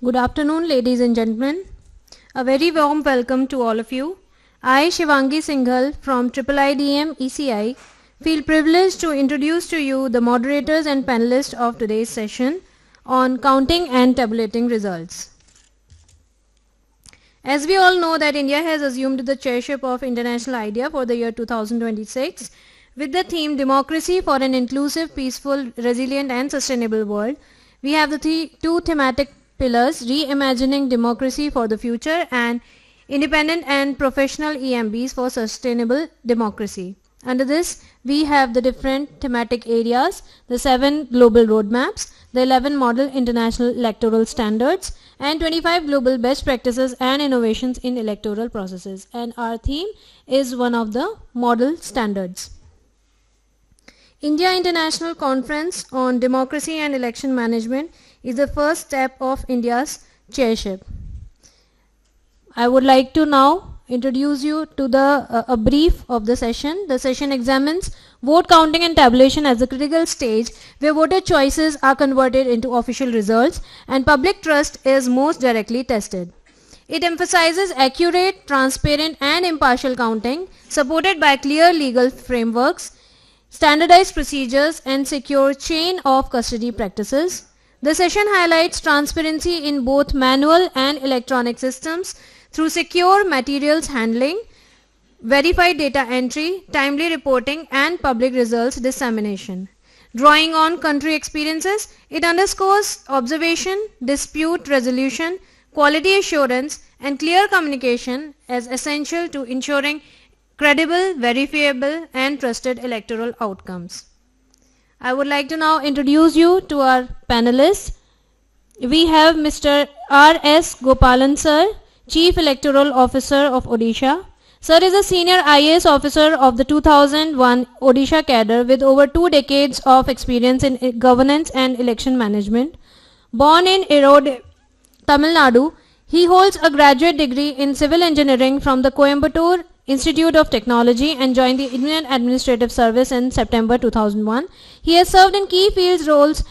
Good afternoon, ladies and gentlemen. A very warm welcome to all of you. I, Shivangi Singhal from IIIDEM ECI, feel privileged to introduce to you the moderators and panelists of today's session on counting and tabulating results. As we all know that India has assumed the chairship of International IDEA for the year 2026 with the theme Democracy for an Inclusive, Peaceful, Resilient and Sustainable World. We have the two thematic pillars, Reimagining Democracy for the Future and Independent and Professional EMBs for Sustainable Democracy. Under this, we have the different thematic areas, the 7 global roadmaps, the 11 model international electoral standards, and 25 global best practices and innovations in electoral processes. And our theme is one of the model standards. India International Conference on Democracy and Election Management is the first step of India's chairship. I would like to now introduce you to a brief of the session. The session examines vote counting and tabulation as the critical stage where voter choices are converted into official results and public trust is most directly tested. It emphasizes accurate, transparent and impartial counting supported by clear legal frameworks, standardized procedures and secure chain of custody practices. The session highlights transparency in both manual and electronic systems through secure materials handling, verified data entry, timely reporting and public results dissemination. Drawing on country experiences, it underscores observation, dispute resolution, quality assurance and clear communication as essential to ensuring credible, verifiable and trusted electoral outcomes. I would like to now introduce you to our panelists. We have Mr. R.S. Gopalan sir, Chief Electoral Officer of Odisha. Sir is a senior IAS officer of the 2001 Odisha cadre with over 2 decades of experience in governance and election management. Born in Erode, Tamil Nadu, he holds a graduate degree in civil engineering from the Coimbatore Institute of Technology and joined the Indian Administrative Service in September 2001. He has served in key field roles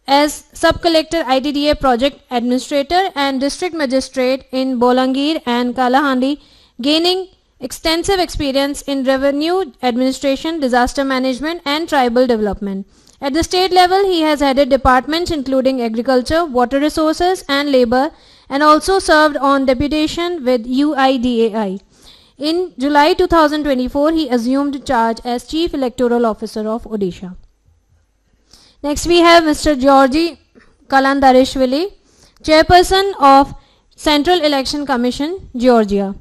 as Sub-Collector ITDA Project Administrator and District Magistrate in Bolangir and Kalahandi, gaining extensive experience in revenue administration, disaster management and tribal development. At the state level, he has headed departments including agriculture, water resources and labor and also served on deputation with UIDAI. In July 2024, he assumed charge as Chief Electoral Officer of Odisha. Next we have Mr. Georgi Kalandarishvili, Chairperson of Central Election Commission, Georgia.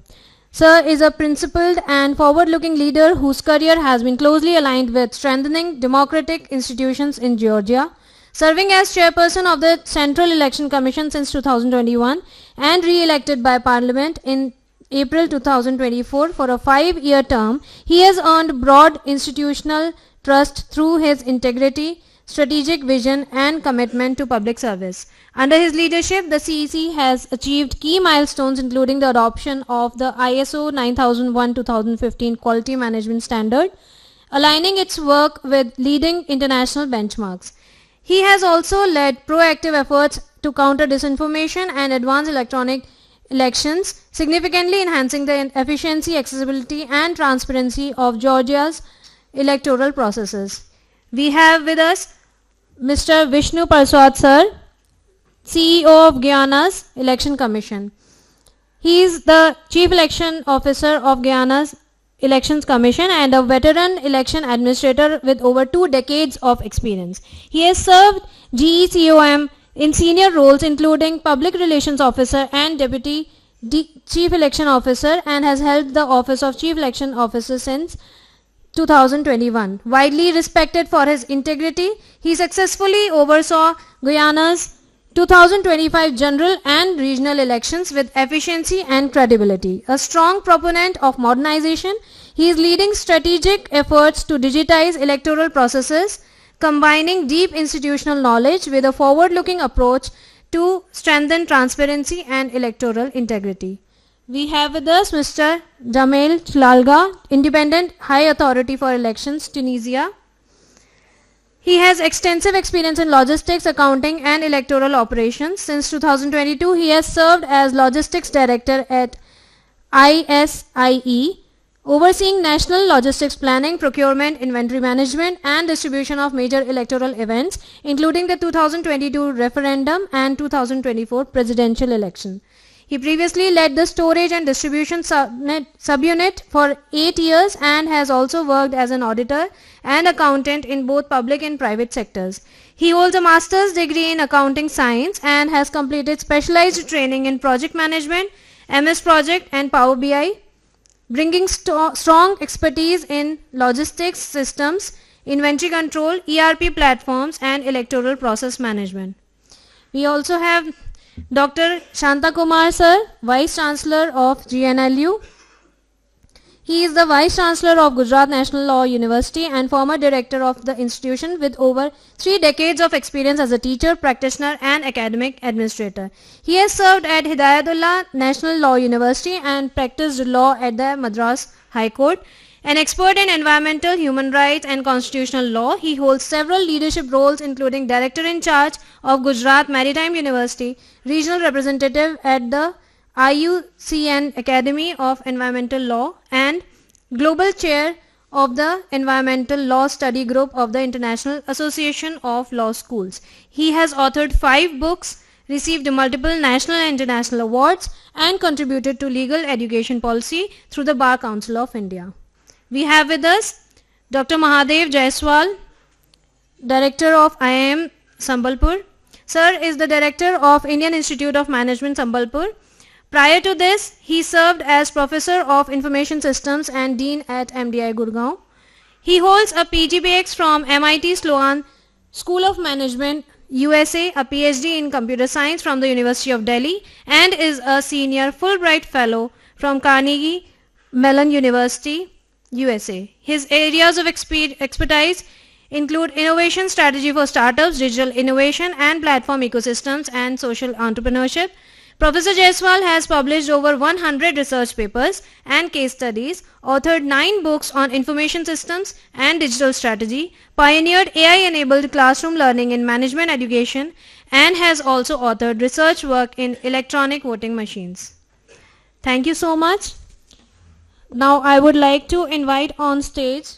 Sir is a principled and forward-looking leader whose career has been closely aligned with strengthening democratic institutions in Georgia, serving as Chairperson of the Central Election Commission since 2021 and re-elected by Parliament in April 2024 for a 5-year term. He has earned broad institutional trust through his integrity, strategic vision and commitment to public service. Under his leadership, the CEC has achieved key milestones including the adoption of the ISO 9001-2015 Quality Management Standard, aligning its work with leading international benchmarks. He has also led proactive efforts to counter disinformation and advance electronic elections, significantly enhancing the efficiency, accessibility and transparency of Georgia's electoral processes. We have with us Mr. Vishnu Parswat sir, CEO of Guyana's Election Commission. He is the Chief Election Officer of Guyana's Elections Commission and a veteran election administrator with over 2 decades of experience. He has served GECOM in senior roles including Public Relations Officer and Deputy Chief Election Officer and has held the office of Chief Election Officer since 2021. Widely respected for his integrity, he successfully oversaw Guyana's 2025 general and regional elections with efficiency and credibility. A strong proponent of modernization, he is leading strategic efforts to digitize electoral processes, combining deep institutional knowledge with a forward-looking approach to strengthen transparency and electoral integrity. We have with us Mr. Jamel Chlalga, Independent High Authority for Elections, Tunisia. He has extensive experience in logistics, accounting and electoral operations. Since 2022, he has served as logistics director at ISIE, overseeing national logistics planning, procurement, inventory management and distribution of major electoral events, including the 2022 referendum and 2024 presidential election. He previously led the storage and distribution subunit for 8 years and has also worked as an auditor and accountant in both public and private sectors. He holds a master's degree in accounting science and has completed specialized training in project management, MS Project and Power BI, bringing strong expertise in logistics systems, inventory control, ERP platforms and electoral process management. We also have Dr. Shanta Kumar sir, Vice Chancellor of GNLU. He is the Vice Chancellor of Gujarat National Law University and former Director of the institution with over 3 decades of experience as a teacher, practitioner and academic administrator. He has served at Hidayatullah National Law University and practiced law at the Madras High Court. An expert in environmental, human rights and constitutional law, he holds several leadership roles including Director in charge of Gujarat Maritime University, Regional Representative at the IUCN Academy of Environmental Law and Global Chair of the Environmental Law Study Group of the International Association of Law Schools. He has authored 5 books, received multiple national and international awards and contributed to legal education policy through the Bar Council of India. We have with us Dr. Mahadev Jaiswal, Director of IIM Sambalpur. Sir is the Director of Indian Institute of Management Sambalpur. Prior to this, he served as Professor of Information Systems and Dean at MDI Gurgaon. He holds a PGBX from MIT Sloan School of Management, USA, a PhD in Computer Science from the University of Delhi and is a Senior Fulbright Fellow from Carnegie Mellon University, USA. His areas of expertise include innovation strategy for startups, digital innovation and platform ecosystems and social entrepreneurship. Professor Jaiswal has published over 100 research papers and case studies, authored 9 books on information systems and digital strategy, pioneered AI-enabled classroom learning in management education, and has also authored research work in electronic voting machines. Thank you so much. Now I would like to invite on stage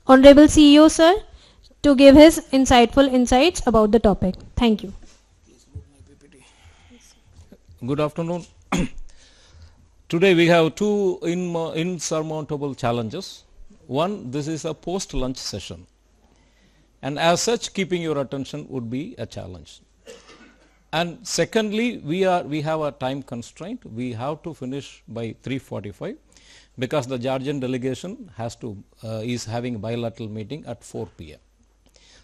Honorable CEO Sir to give his insightful insights about the topic. Thank you. Good afternoon. Today we have 2 insurmountable challenges. One, this is a post-lunch session, and as such keeping your attention would be a challenge. And secondly, we have a time constraint. We have to finish by 3:45 because the Georgian delegation is having a bilateral meeting at 4 p.m.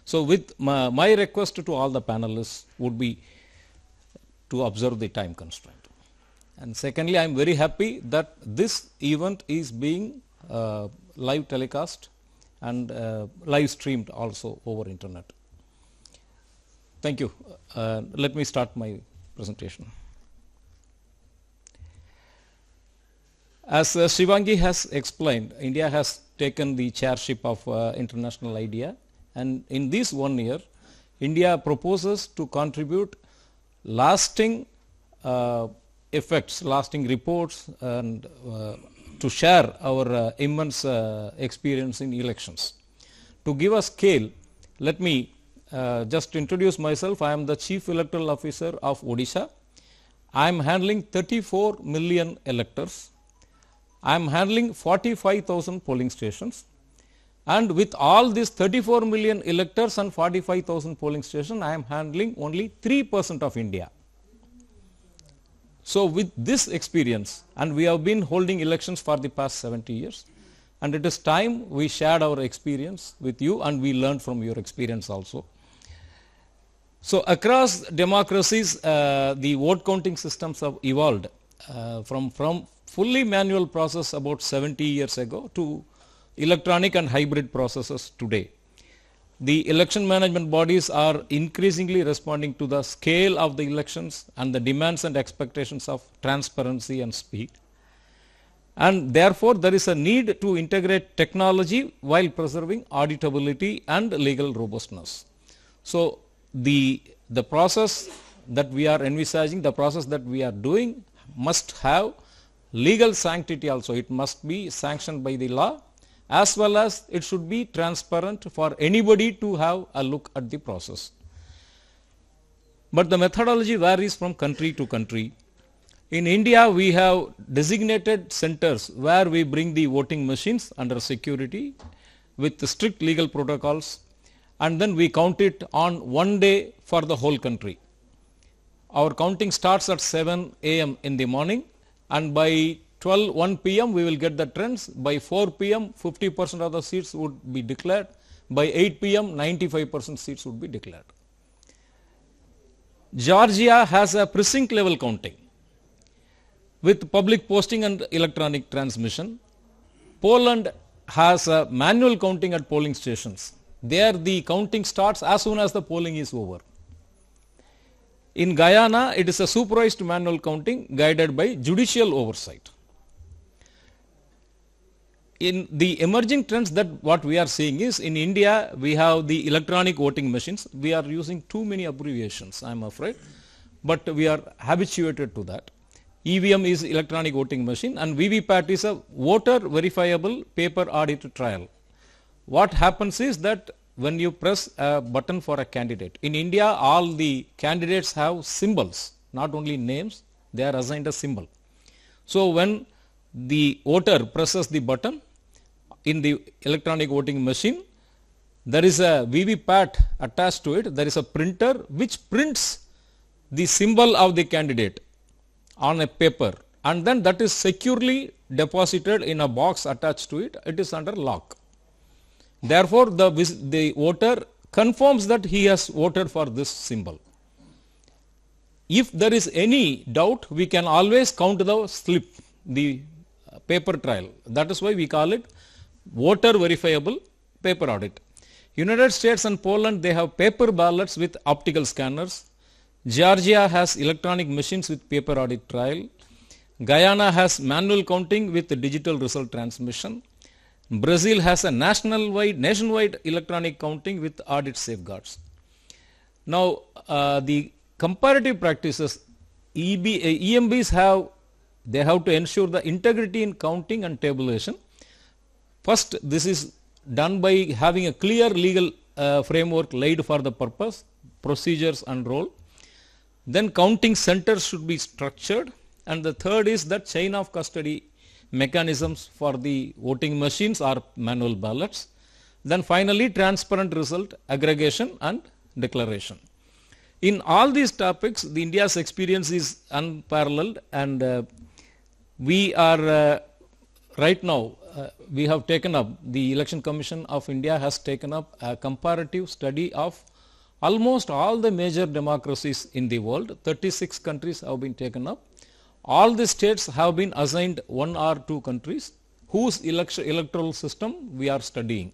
So with my request to all the panelists would be to observe the time constraint. And secondly, I am very happy that this event is being live telecast and live streamed also over internet. Thank you. Let me start my presentation. As Shivangi has explained, India has taken the chairship of International IDEA, and in this 1 year, India proposes to contribute lasting effects, lasting reports, and to share our immense experience in elections. To give a scale, let me just introduce myself. I am the Chief Electoral Officer of Odisha. I am handling 34 million electors. I am handling 45,000 polling stations. And with all these 34 million electors and 45,000 polling stations, I am handling only 3% of India. So with this experience, and we have been holding elections for the past 70 years, and it is time we shared our experience with you and we learned from your experience also. So across democracies, the vote counting systems have evolved from fully manual process about 70 years ago to electronic and hybrid processes today. The election management bodies are increasingly responding to the scale of the elections and the demands and expectations of transparency and speed. and therefore there is a need to integrate technology while preserving auditability and legal robustness. So the process that we are envisaging, the process that we are doing must have legal sanctity also. It must be sanctioned by the law, as well as it should be transparent for anybody to have a look at the process. But the methodology varies from country to country. In India, we have designated centers where we bring the voting machines under security with strict legal protocols, and then we count it on one day for the whole country. Our counting starts at 7 a.m. in the morning, and by 1 p.m. we will get the trends. By 4 p.m. 50% of the seats would be declared. By 8 p.m. 95% seats would be declared. Georgia has a precinct level counting with public posting and electronic transmission. Poland has a manual counting at polling stations. There the counting starts as soon as the polling is over. In Guyana, it is a supervised manual counting guided by judicial oversight. In the emerging trends that what we are seeing is, in India we have the electronic voting machines. We are using too many abbreviations, I am afraid, but we are habituated to that. EVM is electronic voting machine, and VVPAT is a voter verifiable paper audit trial. What happens is that when you press a button for a candidate, in India all the candidates have symbols, not only names, they are assigned a symbol. So when the voter presses the button in the electronic voting machine, there is a VVPAT attached to it. There is a printer which prints the symbol of the candidate on a paper, and then that is securely deposited in a box attached to it. It is under lock. Therefore, the voter confirms that he has voted for this symbol. If there is any doubt, we can always count the slip, the paper trail. That is why we call it voter verifiable paper audit. United States and Poland, they have paper ballots with optical scanners. Georgia has electronic machines with paper audit trial. Guyana has manual counting with digital result transmission. Brazil has a nationwide electronic counting with audit safeguards. Now, the comparative practices, EMBs have to ensure the integrity in counting and tabulation. First, this is done by having a clear legal framework laid for the purpose, procedures and role. Then counting centers should be structured, and the third is that chain of custody mechanisms for the voting machines or manual ballots. Then finally, transparent result aggregation and declaration. In all these topics, the India's experience is unparalleled, and we are right now we have taken up, the Election Commission of India has taken up a comparative study of almost all the major democracies in the world. 36 countries have been taken up. All the states have been assigned one or two countries whose electoral system we are studying.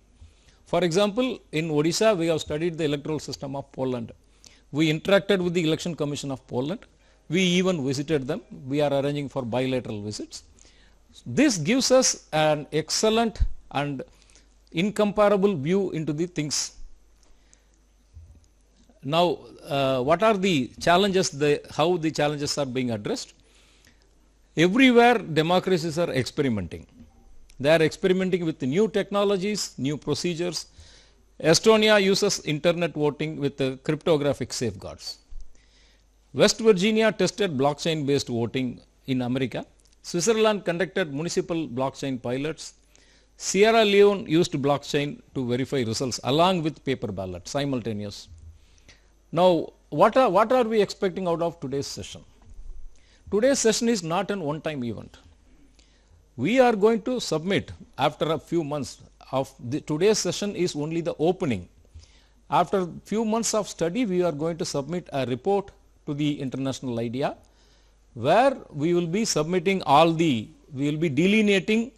For example, in Odisha, we have studied the electoral system of Poland. We interacted with the Election Commission of Poland. We even visited them. We are arranging for bilateral visits. This gives us an excellent and incomparable view into the things. Now, what are the challenges, how the challenges are being addressed? Everywhere democracies are experimenting. They are experimenting with new technologies, new procedures. Estonia uses internet voting with cryptographic safeguards. West Virginia tested blockchain based voting in America. Switzerland conducted municipal blockchain pilots. Sierra Leone used blockchain to verify results along with paper ballot simultaneous. Now, what are we expecting out of today's session? Today's session is not an one-time event. We are going to submit after a few months of today's session is only the opening. After a few months of study, we are going to submit a report to the International IDEA, where we will be submitting we will be delineating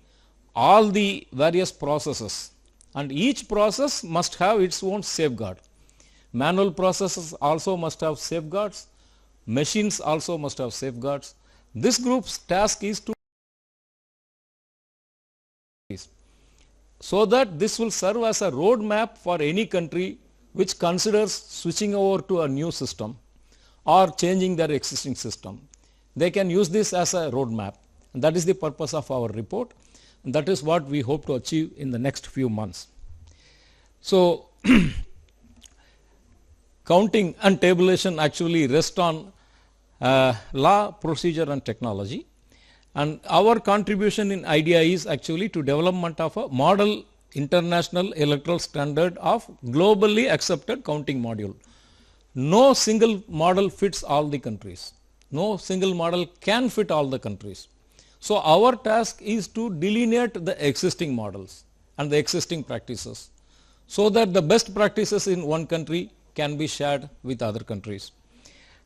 all the various processes, and each process must have its own safeguard. Manual processes also must have safeguards. Machines also must have safeguards. This group's task is to so that this will serve as a roadmap for any country which considers switching over to a new system or changing their existing system. They can use this as a roadmap. And that is the purpose of our report. And that is what we hope to achieve in the next few months. So, counting and tabulation actually rest on law, procedure and technology. And our contribution in IDEA is actually to development of a model international electoral standard of globally accepted counting module. No single model fits all the countries. No single model can fit all the countries. So our task is to delineate the existing models and the existing practices so that the best practices in one country can be shared with other countries.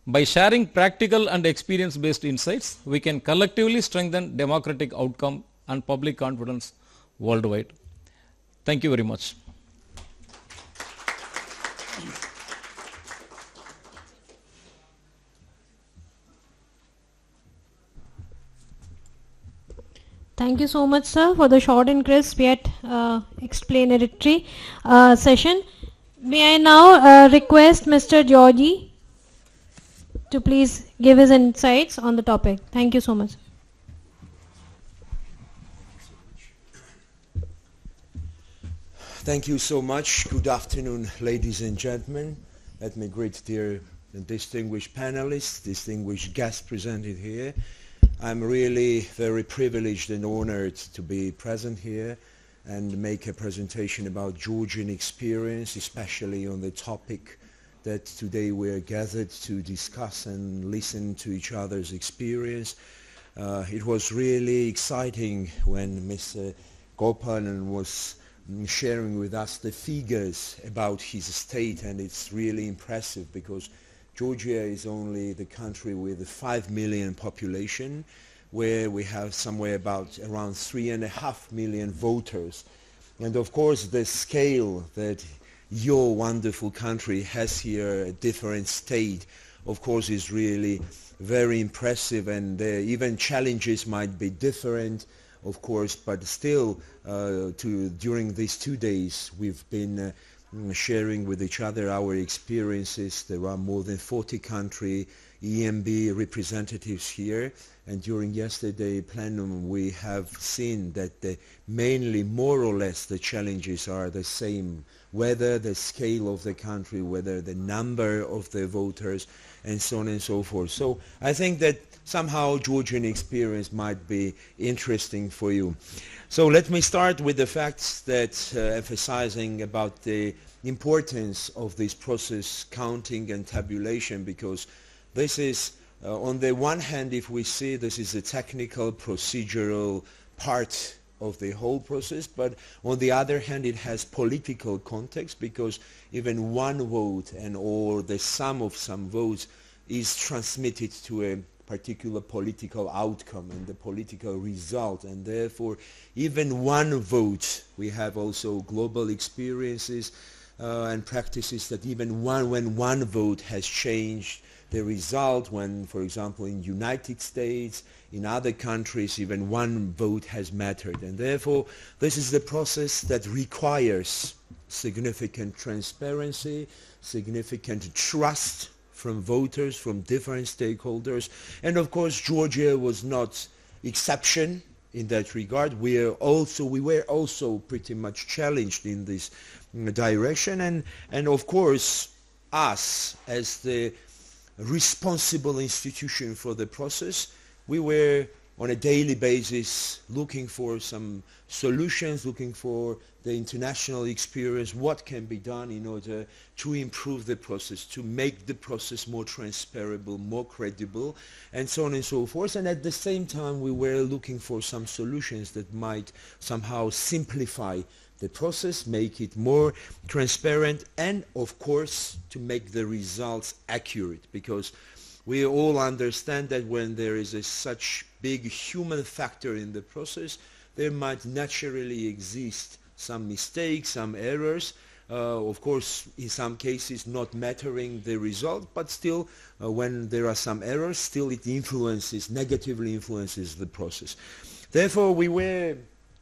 By sharing practical and experience-based insights, we can collectively strengthen democratic outcome and public confidence worldwide. Thank you very much. Thank you so much, sir, for the short and crisp yet explanatory session. May I now request Mr. Georgie to please give his insights on the topic. Thank you so much. Thank you so much. Good afternoon, ladies and gentlemen. Let me greet dear and distinguished panelists, distinguished guests presented here. I'm really very privileged and honored to be present here and make a presentation about Georgian experience, especially on the topic that today we are gathered to discuss and listen to each other's experience. It was really exciting when Mr. Gopalan was sharing with us the figures about his state, and it's really impressive because Georgia is only the country with a 5 million population, where we have somewhere about around 3.5 million voters. And of course the scale that your wonderful country has here, a different state, of course is really very impressive, and even challenges might be different, of course, but still during these 2 days we've been sharing with each other our experiences. There are more than 40 country EMB representatives here, and during yesterday plenum we have seen that mainly more or less the challenges are the same, whether the scale of the country, whether the number of the voters, and so on and so forth. So I think that somehow Georgian experience might be interesting for you. So let me start with the facts that emphasizing about the importance of this process, counting and tabulation, because this is on the one hand, if we see this is a technical procedural part of the whole process, but on the other hand it has political context, because even one vote and or the sum of some votes is transmitted to a particular political outcome and the political result, and therefore even one vote, we have also global experiences and practices that even when one vote has changed the result, when for example in United States, in other countries, even one vote has mattered. And therefore this is the process that requires significant transparency, significant trust from voters, from different stakeholders. And of course Georgia was not exception in that regard. We were also pretty much challenged in this direction, and of course us as the responsible institution for the process, we were on a daily basis looking for some solutions, looking for the international experience, what can be done in order to improve the process, to make the process more transparable, more credible, and so on and so forth. And at the same time we were looking for some solutions that might somehow simplify the process, make it more transparent, and of course to make the results accurate, because we all understand that when there is such big human factor in the process, there might naturally exist some mistakes, some errors, of course in some cases not mattering the result, but still when there are some errors, still it negatively influences the process. Therefore we were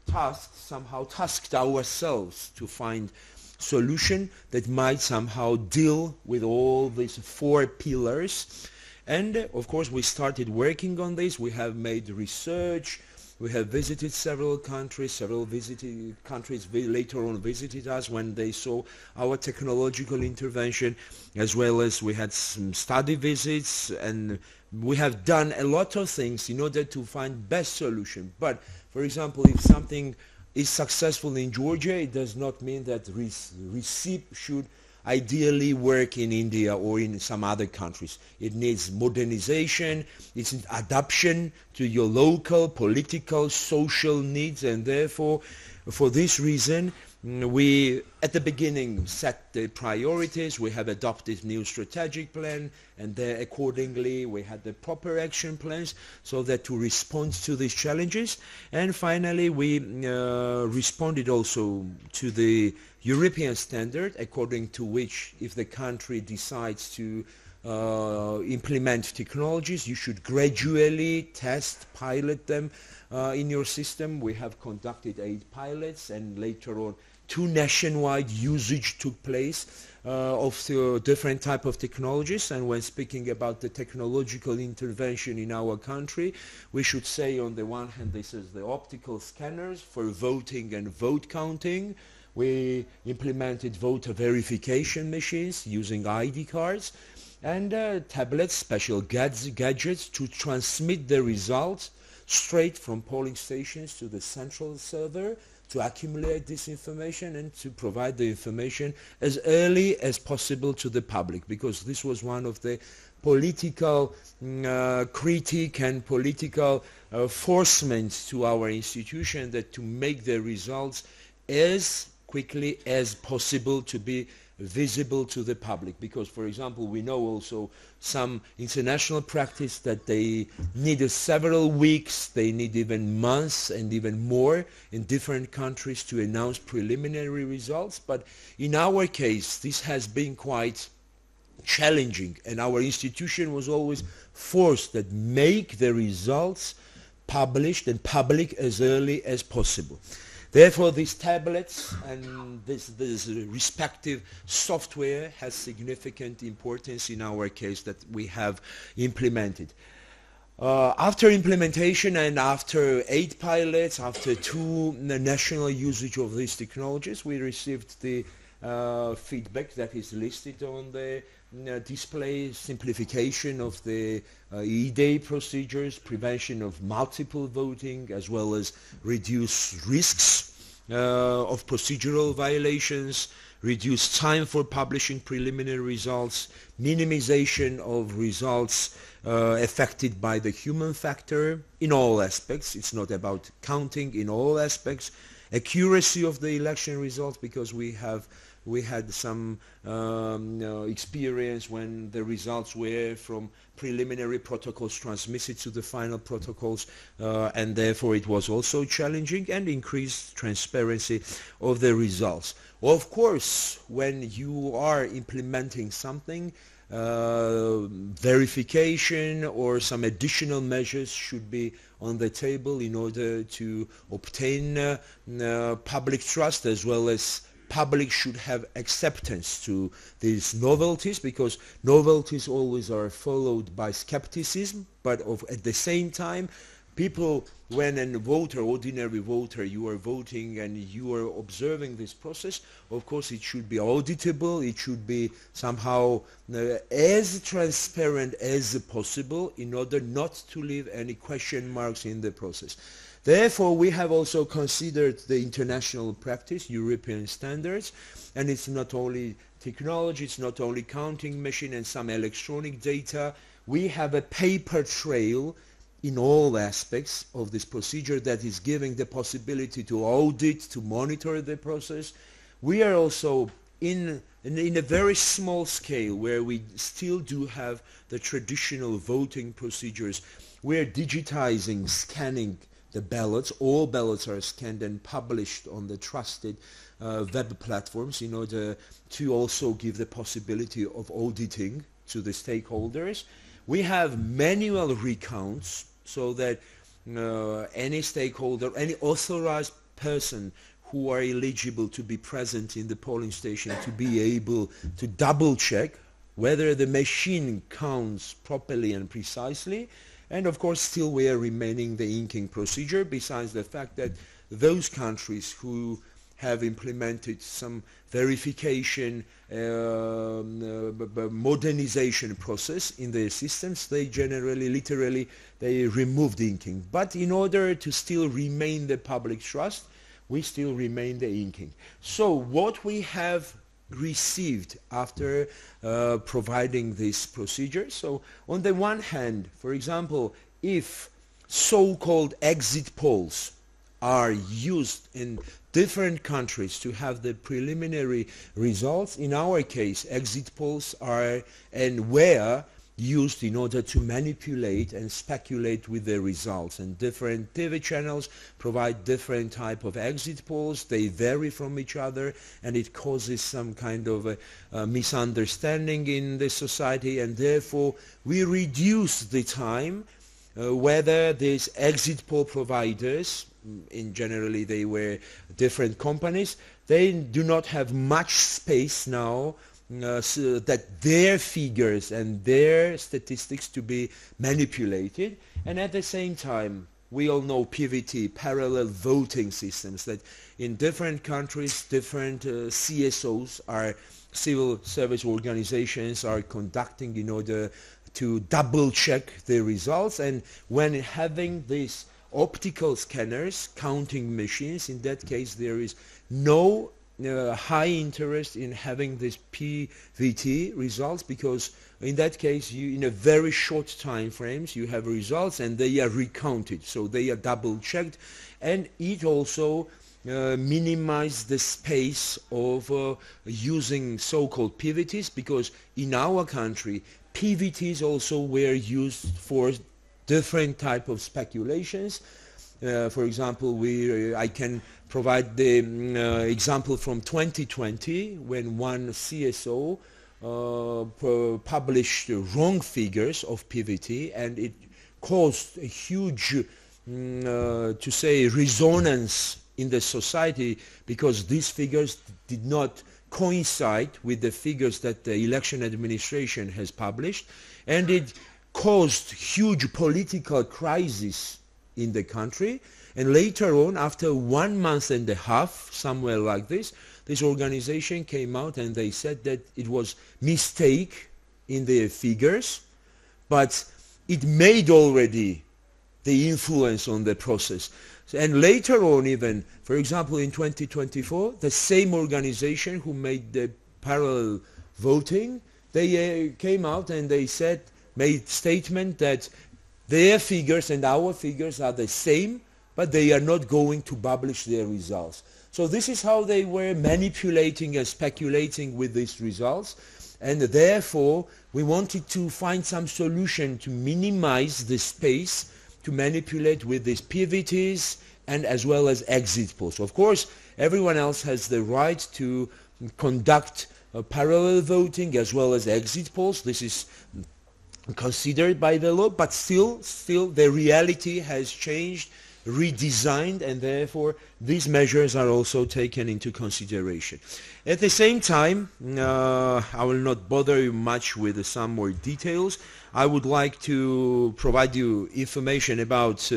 tasked ourselves to find solution that might somehow deal with all these 4 pillars. And of course we started working on this. We have made research, we have visited several countries, later on visited us when they saw our technological intervention, as well as we had some study visits, and we have done a lot of things in order to find best solution. But for example, if something is successful in Georgia, it does not mean that RECIP should ideally work in India or in some other countries. It needs modernization, it's an adaptation to your local political, social needs, and therefore for this reason we at the beginning set the priorities. We have adopted new strategic plan, and there accordingly we had the proper action plans so that to respond to these challenges. And finally we responded also to the European standard, according to which if the country decides to implement technologies, you should gradually test, pilot them in your system. We have conducted 8 pilots, and later on 2 nationwide usage took place of different type of technologies. And when speaking about the technological intervention in our country, we should say on the one hand this is the optical scanners for voting and vote counting. We implemented voter verification machines using ID cards, and tablets, special gadgets to transmit the results straight from polling stations to the central server, to accumulate this information and to provide the information as early as possible to the public, because this was one of the political critique and political forcements to our institution, that to make the results as quickly as possible to be visible to the public. Because for example, we know also some international practice that they needed several weeks, they need even months and even more in different countries to announce preliminary results. But in our case this has been quite challenging, and our institution was always forced to make the results published and public as early as possible. Therefore, these tablets and this respective software has significant importance in our case that we have implemented. After implementation and after 8 pilots, after 2 national usage of these technologies, we received the feedback that is listed on the display: simplification of the IIIDEM procedures, prevention of multiple voting, as well as reduce risks of procedural violations, reduce time for publishing preliminary results, minimization of results affected by the human factor in all aspects. It's not about counting, in all aspects. Accuracy of the election results, because we had some experience when the results were from preliminary protocols transmitted to the final protocols, and therefore it was also challenging, and increased transparency of the results. Of course, when you are implementing something, verification or some additional measures should be on the table in order to obtain public trust, as well as public should have acceptance to these novelties, because novelties always are followed by skepticism. But at the same time, people, when a voter, ordinary voter, you are voting and you are observing this process, of course it should be auditable, it should be somehow as transparent as possible in order not to leave any question marks in the process. Therefore, we have also considered the international practice, European standards, and it's not only technology, it's not only counting machine and some electronic data. We have a paper trail in all aspects of this procedure that is giving the possibility to audit, to monitor the process. We are also in a very small scale, where we still do have the traditional voting procedures. We are digitizing, scanning the ballots. All ballots are scanned and published on the trusted web platforms in order to also give the possibility of auditing to the stakeholders. We have manual recounts, so that any stakeholder, any authorized person who are eligible to be present in the polling station to be able to double check whether the machine counts properly and precisely. And of course still we are remaining the inking procedure, besides the fact that those countries who have implemented some verification modernization process in their systems, they generally, literally, they removed inking. But in order to still remain the public trust, we still remain the inking. So what we have received after providing this procedure, so on the one hand, for example, if so-called exit polls are used in different countries to have the preliminary results, in our case exit polls are and were used in order to manipulate and speculate with the results, and different TV channels provide different type of exit polls. They vary from each other, and it causes some kind of a misunderstanding in the society, and therefore we reduce the time whether these exit poll providers, in generally they were different companies, they do not have much space now so that their figures and their statistics to be manipulated. And at the same time, we all know PVT, parallel voting systems, that in different countries different CSOs, are civil service organizations, are conducting in order to double check the results. And when having these optical scanners, counting machines, in that case there is no high interest in having this PVT results, because in that case you, in a very short time frames, you have results and they are recounted, so they are double checked, and it also minimize the space of using so-called PVTs, because in our country PVTs also were used for different type of speculations. For example, I can provide the example from 2020, when one CSO published wrong figures of PVT, and it caused a huge, to say, resonance in the society, because these figures did not coincide with the figures that the election administration has published, and it caused huge political crisis in the country. And later on, after 1 month and a half, somewhere like this organization came out and they said that it was mistake in their figures, but it made already the influence on the process. And later on, even, for example, in 2024, the same organization who made the parallel voting, they came out and they said, made statement that their figures and our figures are the same, but they are not going to publish their results. So this is how they were manipulating and speculating with these results, and therefore we wanted to find some solution to minimize the space to manipulate with these PVTs and as well as exit polls. Of course, everyone else has the right to conduct parallel voting as well as exit polls. This is considered by the law, but still the reality has changed, redesigned, and therefore these measures are also taken into consideration. At the same time, I will not bother you much with some more details. I would like to provide you information about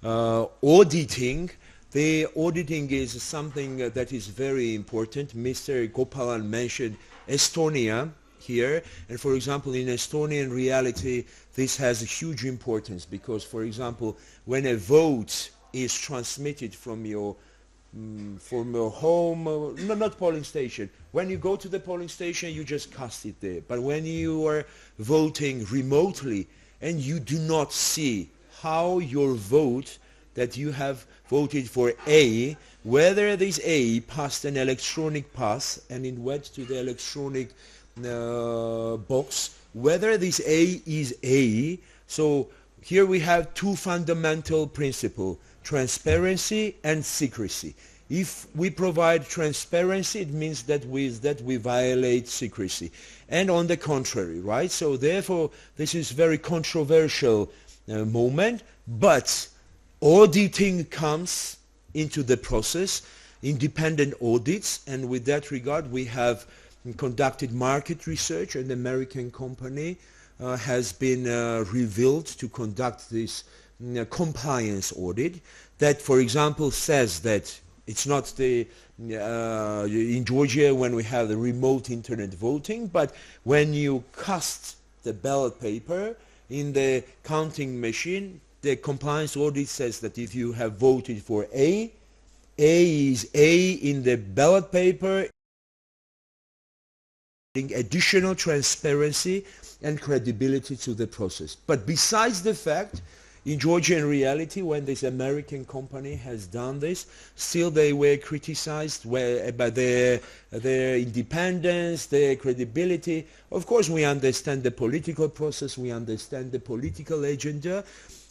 auditing. The auditing is something that is very important. Mr. Gopalan mentioned Estonia here, and for example in Estonian reality this has a huge importance, because for example when a vote is transmitted from your home, no, not polling station, when you go to the polling station you just cast it there, but when you are voting remotely and you do not see how your vote that you have voted for A, whether this A passed an electronic pass and it went to the electronic box, whether this A is A. So here we have two fundamental principles: transparency and secrecy. If we provide transparency, it means that we violate secrecy, and on the contrary, right? So therefore this is very controversial moment, but auditing comes into the process, independent audits, and with that regard we have conducted market research. An American company has been revealed to conduct this compliance audit that, for example, says that it's not the in Georgia when we have the remote internet voting, but when you cast the ballot paper in the counting machine, the compliance audit says that if you have voted for A is A in the ballot paper, additional transparency and credibility to the process. But besides the fact, in Georgia, in reality, when this American company has done this, still they were criticized about their independence, their credibility. Of course, we understand the political process, we understand the political agenda,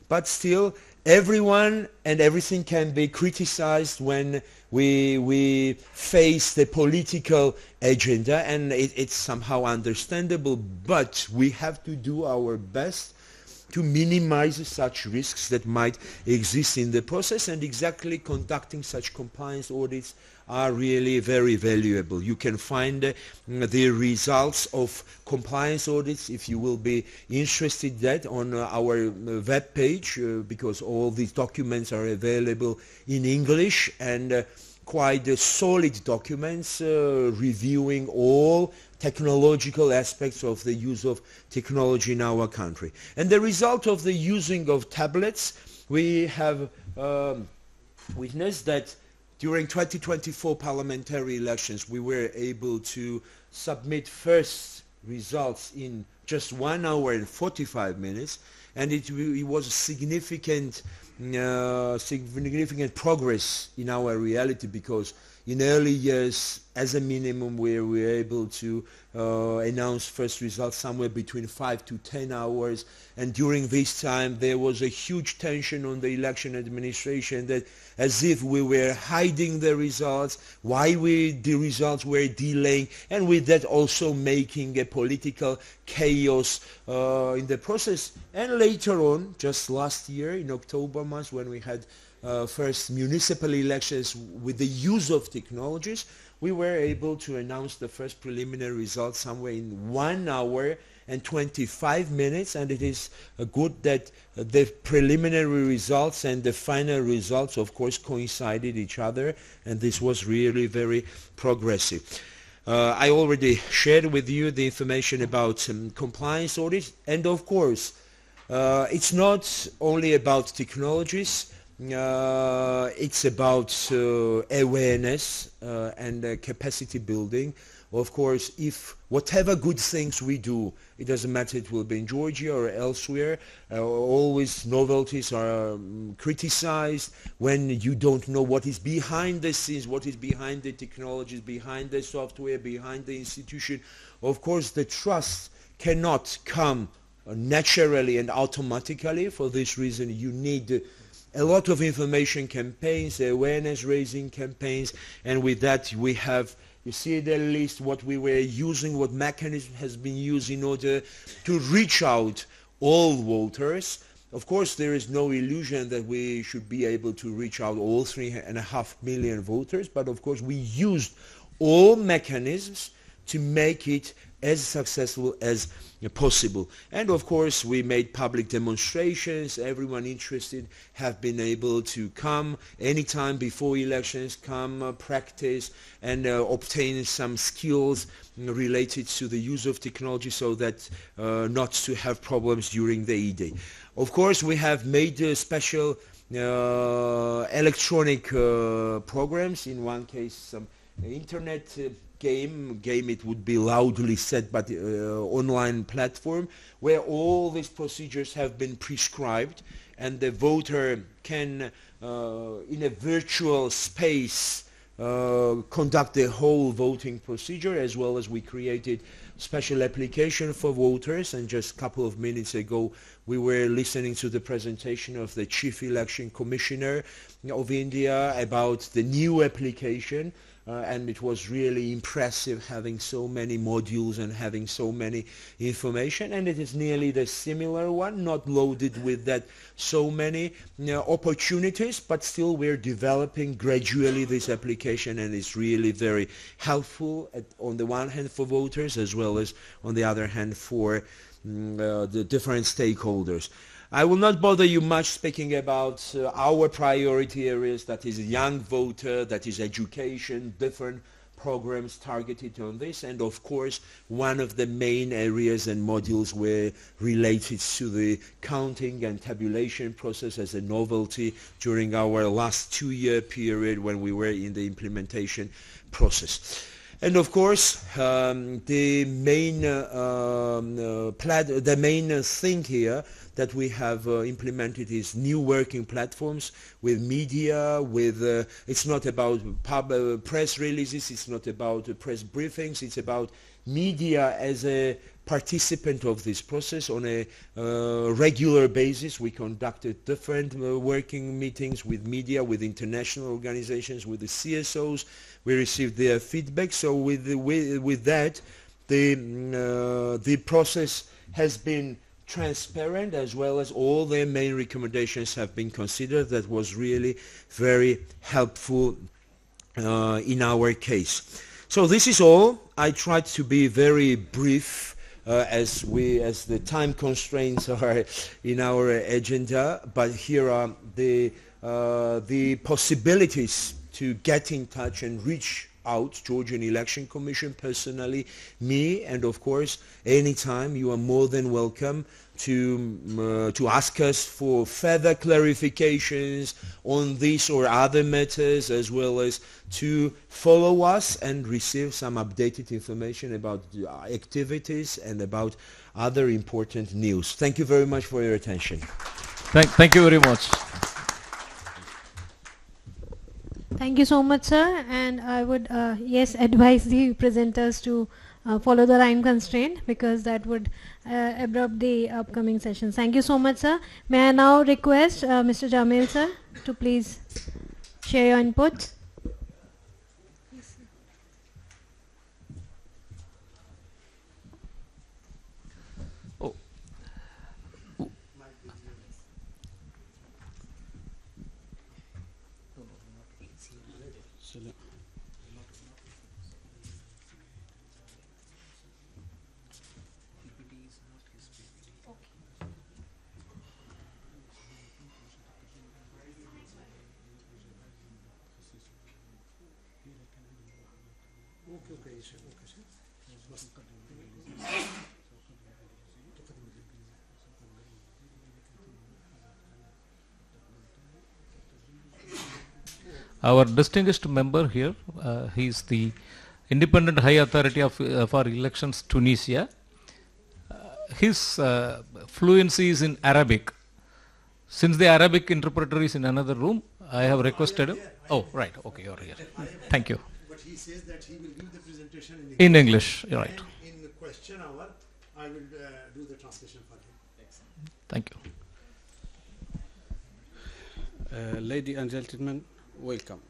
but still everyone and everything can be criticized when we face the political agenda, and it's somehow understandable, but we have to do our best to minimize such risks that might exist in the process, and exactly conducting such compliance audits are really very valuable. You can find the results of compliance audits, if you will be interested, that on our web page, because all these documents are available in English, and quite solid documents reviewing all technological aspects of the use of technology in our country. And the result of the using of tablets, we have witnessed that during 2024 parliamentary elections we were able to submit first results in just 1 hour and 45 minutes, and it was a significant progress in our reality, because in early years, as a minimum, we were able to announce first results somewhere between 5 to 10 hours, and during this time there was a huge tension on the election administration, that as if we were hiding the results, why the results were delaying, and with that also making a political chaos in the process. And later on, just last year in October month, when we had first municipal elections with the use of technologies, we were able to announce the first preliminary results somewhere in 1 hour and 25 minutes, and it is good that the preliminary results and the final results of course coincided each other, and this was really very progressive. I already shared with you the information about compliance audits, and of course it's not only about technologies. It's about awareness and capacity building. Of course, if whatever good things we do, it doesn't matter, it will be in Georgia or elsewhere, always novelties are criticized when you don't know what is behind the scenes, what is behind the technologies, behind the software, behind the institution. Of course, the trust cannot come naturally and automatically. For this reason, you need a lot of information campaigns, awareness raising campaigns, and with that we have, you see the list, what we were using, what mechanism has been used in order to reach out all voters. Of course, there is no illusion that we should be able to reach out all 3.5 million voters, but of course we used all mechanisms to make it as successful as possible. And of course we made public demonstrations. Everyone interested have been able to come anytime before elections, come practice and obtain some skills related to the use of technology, so that not to have problems during the E-Day. Of course we have made special electronic programs, in one case some internet game it would be loudly said, but online platform where all these procedures have been prescribed, and the voter can in a virtual space conduct the whole voting procedure, as well as we created special application for voters. And just a couple of minutes ago we were listening to the presentation of the Chief Election Commissioner of India about the new application and it was really impressive having so many modules and having so many information, and it is nearly the similar one, not loaded with that so many opportunities, but still we're developing gradually this application, and it's really very helpful on the one hand for voters as well as on the other hand for the different stakeholders. I will not bother you much speaking about our priority areas, that is young voter, that is education, different programs targeted on this, and of course one of the main areas and modules were related to the counting and tabulation process as a novelty during our last 2-year period when we were in the implementation process. And of course, the main thing here that we have implemented is new working platforms with media, it's not about press releases, it's not about press briefings, it's about media as a participant of this process on a regular basis. We conducted different working meetings with media, with international organizations, with the CSOs. We received their feedback. So with that, the process has been transparent, as well as all their main recommendations have been considered. That was really very helpful in our case. So this is all. I tried to be very brief as the time constraints are in our agenda, but here are the possibilities to get in touch and reach out, Georgian Election Commission personally, me, and of course anytime you are more than welcome to ask us for further clarifications on this or other matters, as well as to follow us and receive some updated information about activities and about other important news. Thank you very much for your attention. Thank you very much. Thank you so much, sir. And I would, yes, advise the presenters to follow the time constraint, because that would abrupt the upcoming sessions. Thank you so much, sir. May I now request Mr. Jamil, sir, to please share your input. Oh. Our distinguished member here, he is the Independent High Authority for Elections, Tunisia. His fluency is in Arabic. Since the Arabic interpreter is in another room, I have requested him. Oh, right. Okay, you're here. Thank you. But he says that he will give the presentation in English. In English, you're right. And in the question hour, I will do the translation for him. Excellent. Thank you. Ladies and gentlemen, welcome.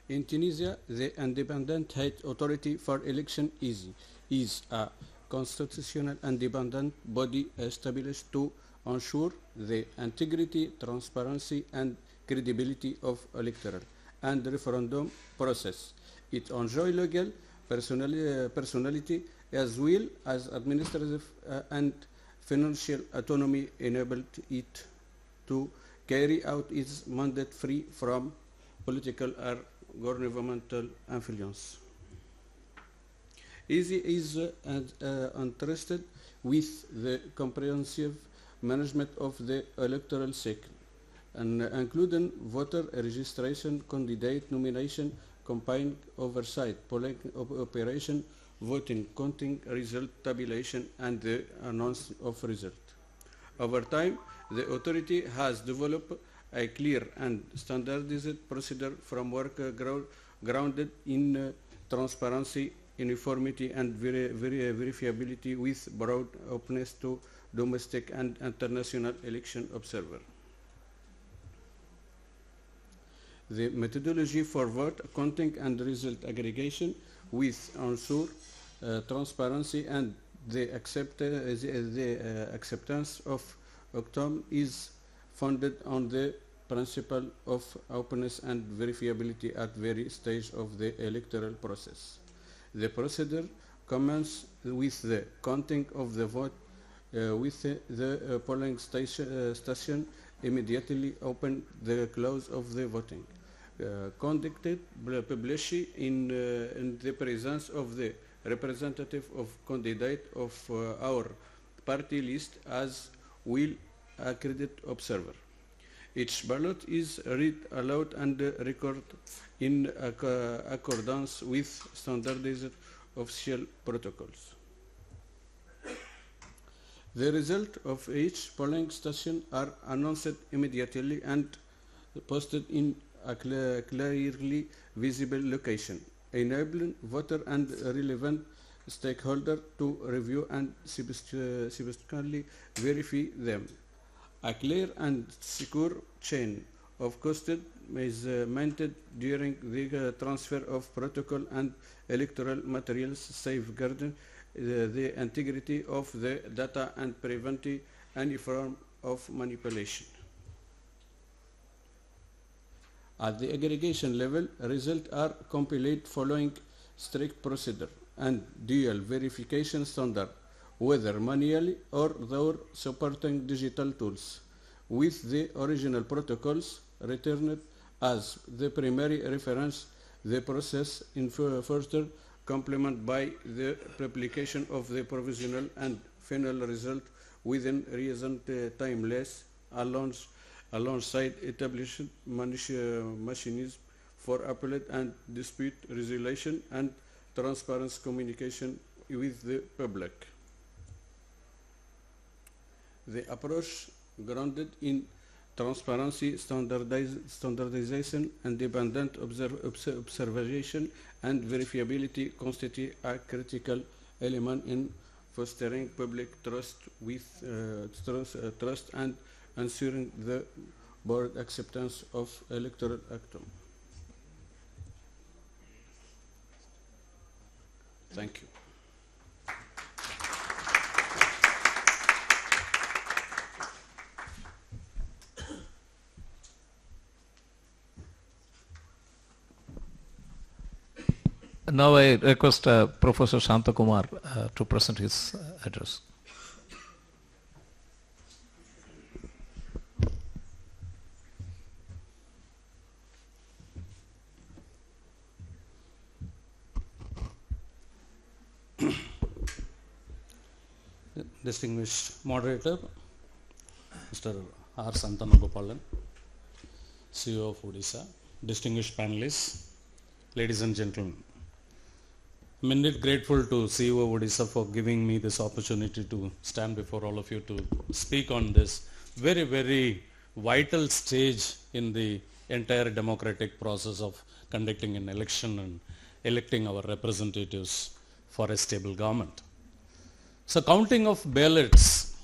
In Tunisia, the Independent High Authority for Election is a constitutional independent body established to ensure the integrity, transparency, and credibility of electoral and referendum process. It enjoys legal personality as well as administrative and financial autonomy, enabled it to carry out its mandate free from political or governmental influence. EASY is interested with the comprehensive management of the electoral cycle, and including voter registration, candidate nomination, campaign oversight, polling operation, voting, counting, result tabulation, and the announce of result. Over time, the authority has developed a clear and standardized procedure framework grounded in transparency, uniformity, and verifiability, with broad openness to domestic and international election observer. The methodology for vote counting and result aggregation with ensure transparency and the acceptance of IICDEM is founded on the principle of openness and verifiability at various stages of the electoral process. The procedure commences with the counting of the vote with the polling station immediately open the close of the voting. Conducted publicly in the presence of the representative of candidate of our party list as will accredited observer. Each ballot is read aloud and recorded in accordance with standardized official protocols. The result of each polling station are announced immediately and posted in a clearly visible location, enabling voter and relevant stakeholder to review and subsequently verify them. A clear and secure chain of custody is maintained during the transfer of protocol and electoral materials, safeguarding the integrity of the data and preventing any form of manipulation. At the aggregation level, results are compiled following strict procedure and dual verification standard, whether manually or through supporting digital tools, with the original protocols returned as the primary reference. The process in further complemented by the publication of the provisional and final result within reasonable timeless alongside established mechanisms for appellate and dispute resolution and transparent communication with the public. The approach grounded in transparency, standardization, independent observation, and verifiability constitute a critical element in fostering public trust and ensuring the broad acceptance of electoral outcome. Thank you. Now I request Professor Shantakumar to present his address. Distinguished moderator, Mr. R. Santanagopalan, CEO of Odisha, distinguished panelists, ladies and gentlemen. I'm indeed grateful to CEO of Odisha for giving me this opportunity to stand before all of you to speak on this very, very vital stage in the entire democratic process of conducting an election and electing our representatives for a stable government. So counting of ballots,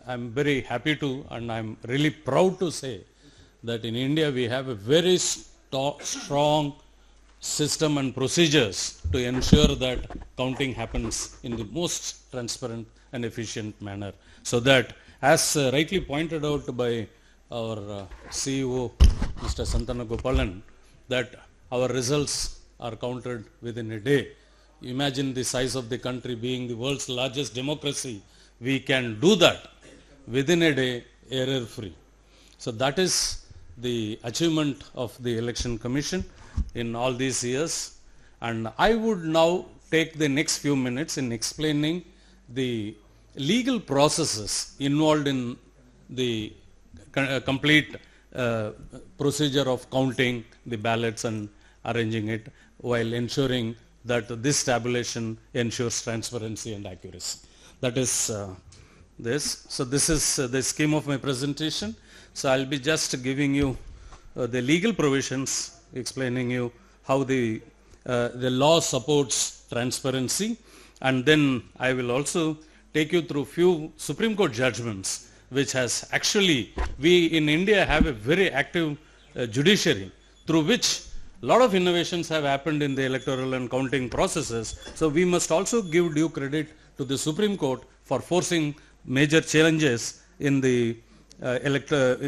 I'm very happy to and I'm really proud to say that in India we have a very strong system and procedures to ensure that counting happens in the most transparent and efficient manner, so that as rightly pointed out by our CEO Mr. Santanagopalan, that our results are counted within a day. Imagine the size of the country being the world's largest democracy. We can do that within a day, error free. So that is the achievement of the Election Commission in all these years. And I would now take the next few minutes in explaining the legal processes involved in the complete procedure of counting the ballots and arranging it, while ensuring that this tabulation ensures transparency and accuracy. That is this. So this is the scheme of my presentation. So I'll be just giving you the legal provisions, explaining you how the law supports transparency, and then I will also take you through few Supreme Court judgments which has actually, we in India have a very active judiciary through which a lot of innovations have happened in the electoral and counting processes. So we must also give due credit to the Supreme Court for forcing major challenges in the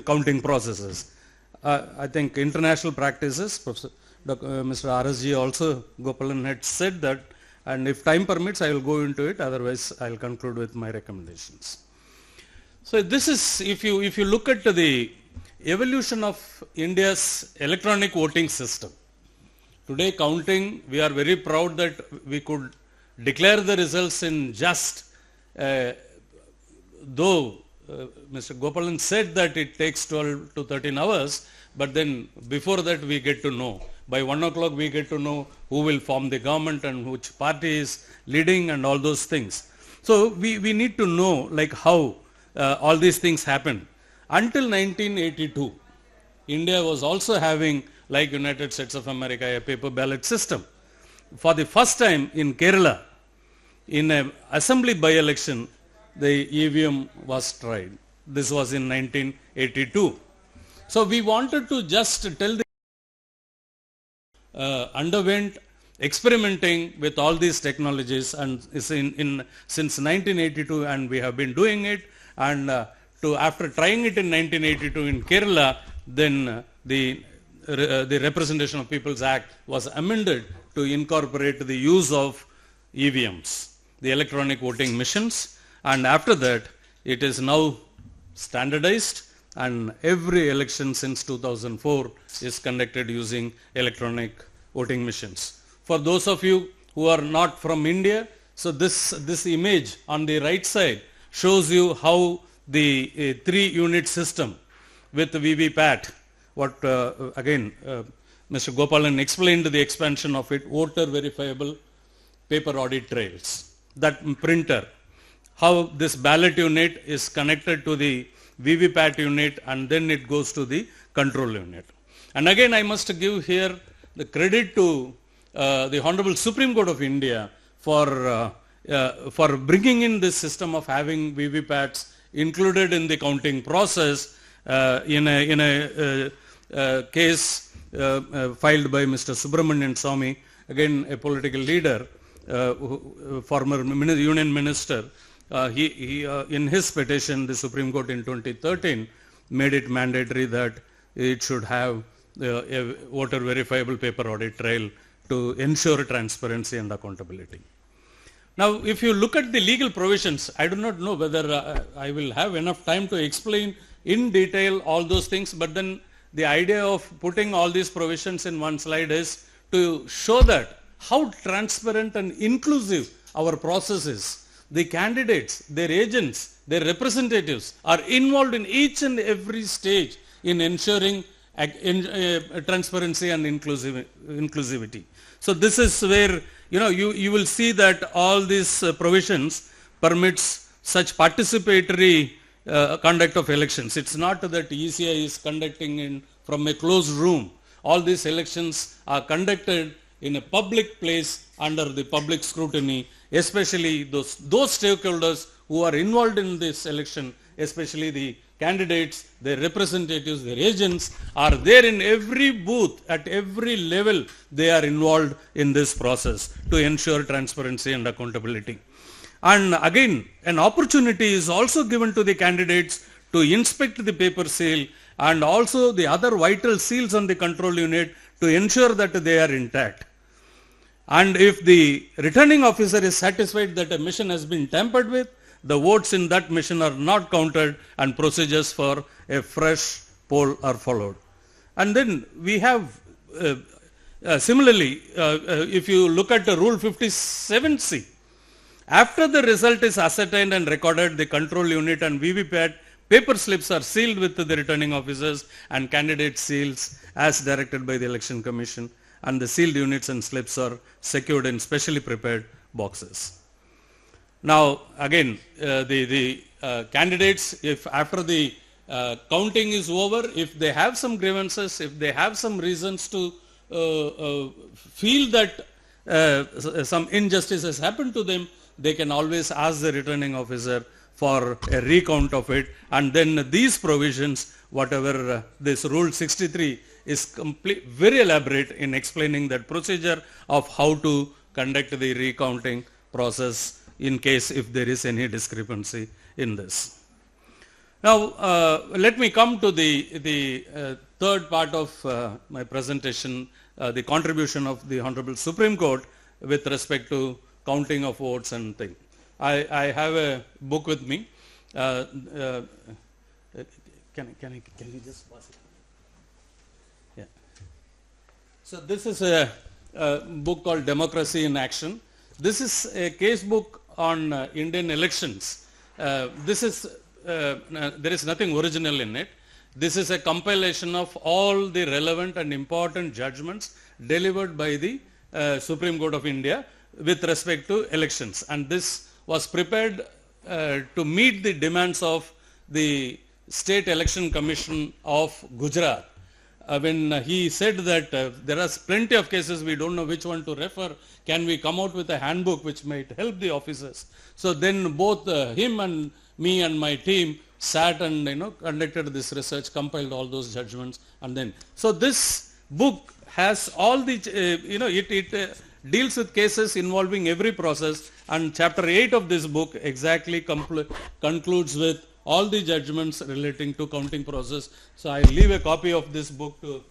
counting processes. I think international practices, Mr. RSG also, Gopalan had said that, and if time permits I will go into it, otherwise I will conclude with my recommendations. So this is, if you look at the evolution of India's electronic voting system. Today counting, we are very proud that we could declare the results in just, though Mr. Gopalan said that it takes 12 to 13 hours, but then before that we get to know. By 1 o'clock we get to know who will form the government and which party is leading and all those things. So we need to know like how all these things happen. Until 1982, India was also having, like United States of America, a paper ballot system. For the first time in Kerala, in an assembly by-election, the EVM was tried. This was in 1982. So we wanted to just tell the underwent experimenting with all these technologies, and since 1982, and we have been doing it, and after trying it in 1982 in Kerala, then the Representation of People's Act was amended to incorporate the use of EVMs, the electronic voting machines, and after that it is now standardized, and every election since 2004 is conducted using electronic voting machines. For those of you who are not from India, so this image on the right side shows you how the 3-unit system with the VVPAT, what again Mr. Gopalan explained the expansion of it, voter verifiable paper audit trails, that printer, how this ballot unit is connected to the VVPAT unit, and then it goes to the control unit. And again I must give here the credit to the Honorable Supreme Court of India for bringing in this system of having VVPATs included in the counting process in a case filed by Mr. Subramanian Swamy, again a political leader, former Union Minister. He in his petition, the Supreme Court in 2013 made it mandatory that it should have a voter verifiable paper audit trail to ensure transparency and accountability. Now, if you look at the legal provisions, I do not know whether I will have enough time to explain in detail all those things, but then the idea of putting all these provisions in one slide is to show that how transparent and inclusive our process is. The candidates, their agents, their representatives are involved in each and every stage in ensuring transparency and inclusivity. So this is where you will see that all these provisions permits such participatory conduct of elections. It's not that ECI is conducting from a closed room. All these elections are conducted in a public place under the public scrutiny, especially those stakeholders who are involved in this election, especially the candidates, their representatives, their agents are there in every booth, at every level they are involved in this process to ensure transparency and accountability. And again, an opportunity is also given to the candidates to inspect the paper seal and also the other vital seals on the control unit to ensure that they are intact. And if the returning officer is satisfied that a machine has been tampered with, the votes in that machine are not counted and procedures for a fresh poll are followed. And then we have, similarly, if you look at the Rule 57C, after the result is ascertained and recorded, the control unit and VVPAT paper slips are sealed with the returning officers and candidate seals as directed by the Election Commission, and the sealed units and slips are secured in specially prepared boxes. Now again, the candidates, if after the counting is over, if they have some grievances, if they have some reasons to feel that some injustice has happened to them, they can always ask the returning officer for a recount of it, and then these provisions, whatever this Rule 63 is very elaborate in explaining that procedure of how to conduct the recounting process in case if there is any discrepancy in this. Now, let me come to the third part of my presentation, the contribution of the Honorable Supreme Court with respect to counting of votes and things. I have a book with me. Can you just pass it? Yeah. So this is a book called Democracy in Action. This is a case book on Indian elections. This is there is nothing original in it. This is a compilation of all the relevant and important judgments delivered by the Supreme Court of India with respect to elections, and this was prepared to meet the demands of the State Election Commission of Gujarat. When he said that there are plenty of cases, we don't know which one to refer, can we come out with a handbook which might help the officers? So then both him and me and my team sat and conducted this research, compiled all those judgments, and then so this book has all the it deals with cases involving every process, and chapter 8 of this book exactly concludes with all the judgments relating to counting process. So I leave a copy of this book to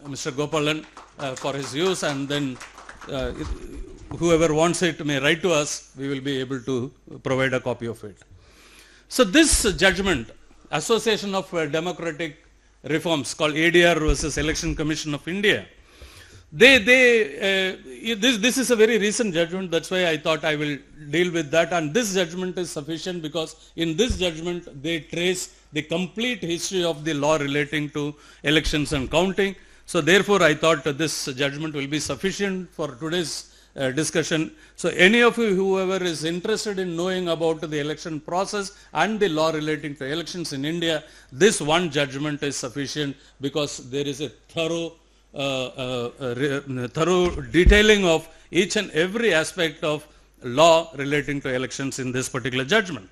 Mr. Gopalan for his use, and then whoever wants it may write to us, we will be able to provide a copy of it. So this judgment, Association of Democratic Reforms, called ADR versus Election Commission of India, this is a very recent judgment, that's why I thought I will deal with that, and this judgment is sufficient because in this judgment they trace the complete history of the law relating to elections and counting. So therefore I thought this judgment will be sufficient for today's discussion. So any of you, whoever is interested in knowing about the election process and the law relating to elections in India, this one judgment is sufficient because there is a thorough detailing of each and every aspect of law relating to elections in this particular judgment.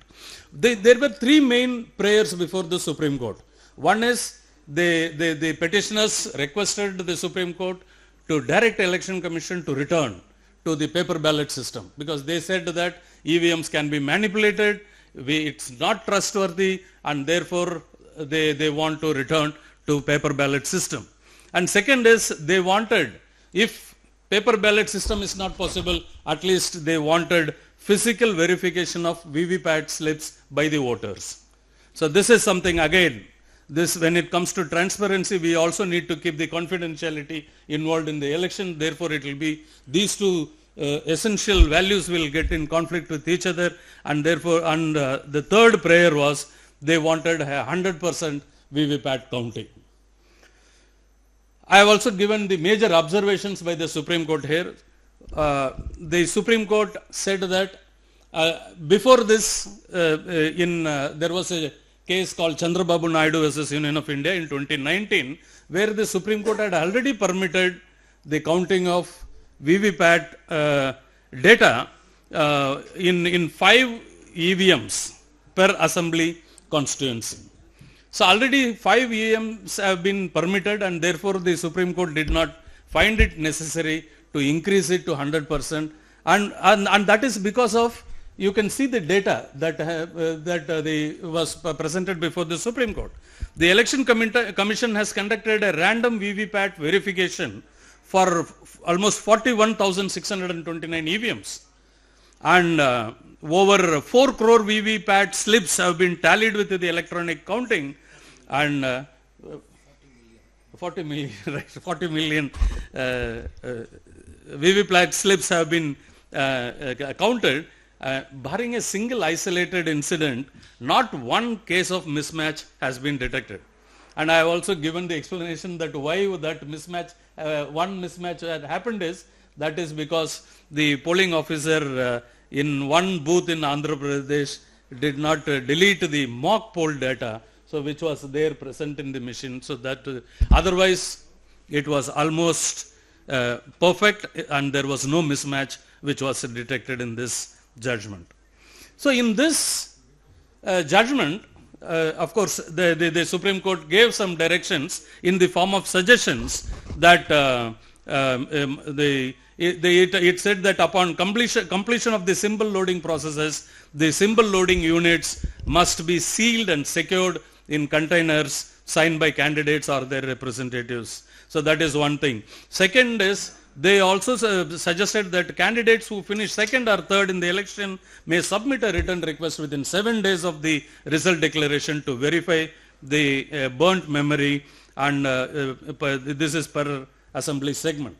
There were three main prayers before the Supreme Court. One is the petitioners requested the Supreme Court to direct Election Commission to return to the paper ballot system because they said that EVMs can be manipulated, it's not trustworthy, and therefore they want to return to paper ballot system. And second is they wanted, if paper ballot system is not possible, at least they wanted physical verification of VVPAT slips by the voters. So this is something, again, this when it comes to transparency, we also need to keep the confidentiality involved in the election. Therefore, it will be these two essential values will get in conflict with each other, and therefore, the third prayer was they wanted 100% VVPAT counting. I have also given the major observations by the Supreme Court here. The Supreme Court said that before this, there was a case called Chandrababu Naidu versus Union of India in 2019, where the Supreme Court had already permitted the counting of VVPAT data in 5 EVMs per assembly constituency. So already 5 EVMs have been permitted, and therefore the Supreme Court did not find it necessary to increase it to 100%, and that is because of, you can see the data that was presented before the Supreme Court. The Election Commission has conducted a random VVPAT verification for almost 41,629 EVMs, and over 4 crore VVPAT slips have been tallied with the electronic counting, and 40 million VVPAT slips have been counted. Barring a single isolated incident, not one case of mismatch has been detected. And I have also given the explanation that why that mismatch, one mismatch had happened is, that is because the polling officer in one booth in Andhra Pradesh did not delete the mock poll data, so which was there present in the machine, so that otherwise it was almost perfect and there was no mismatch which was detected in this judgment. So in this judgment, of course, the Supreme Court gave some directions in the form of suggestions that it said that upon completion of the symbol loading processes, the symbol loading units must be sealed and secured in containers signed by candidates or their representatives. So that is one thing. Second is, they also suggested that candidates who finish second or third in the election may submit a written request within 7 days of the result declaration to verify the burnt memory, and this is per assembly segment.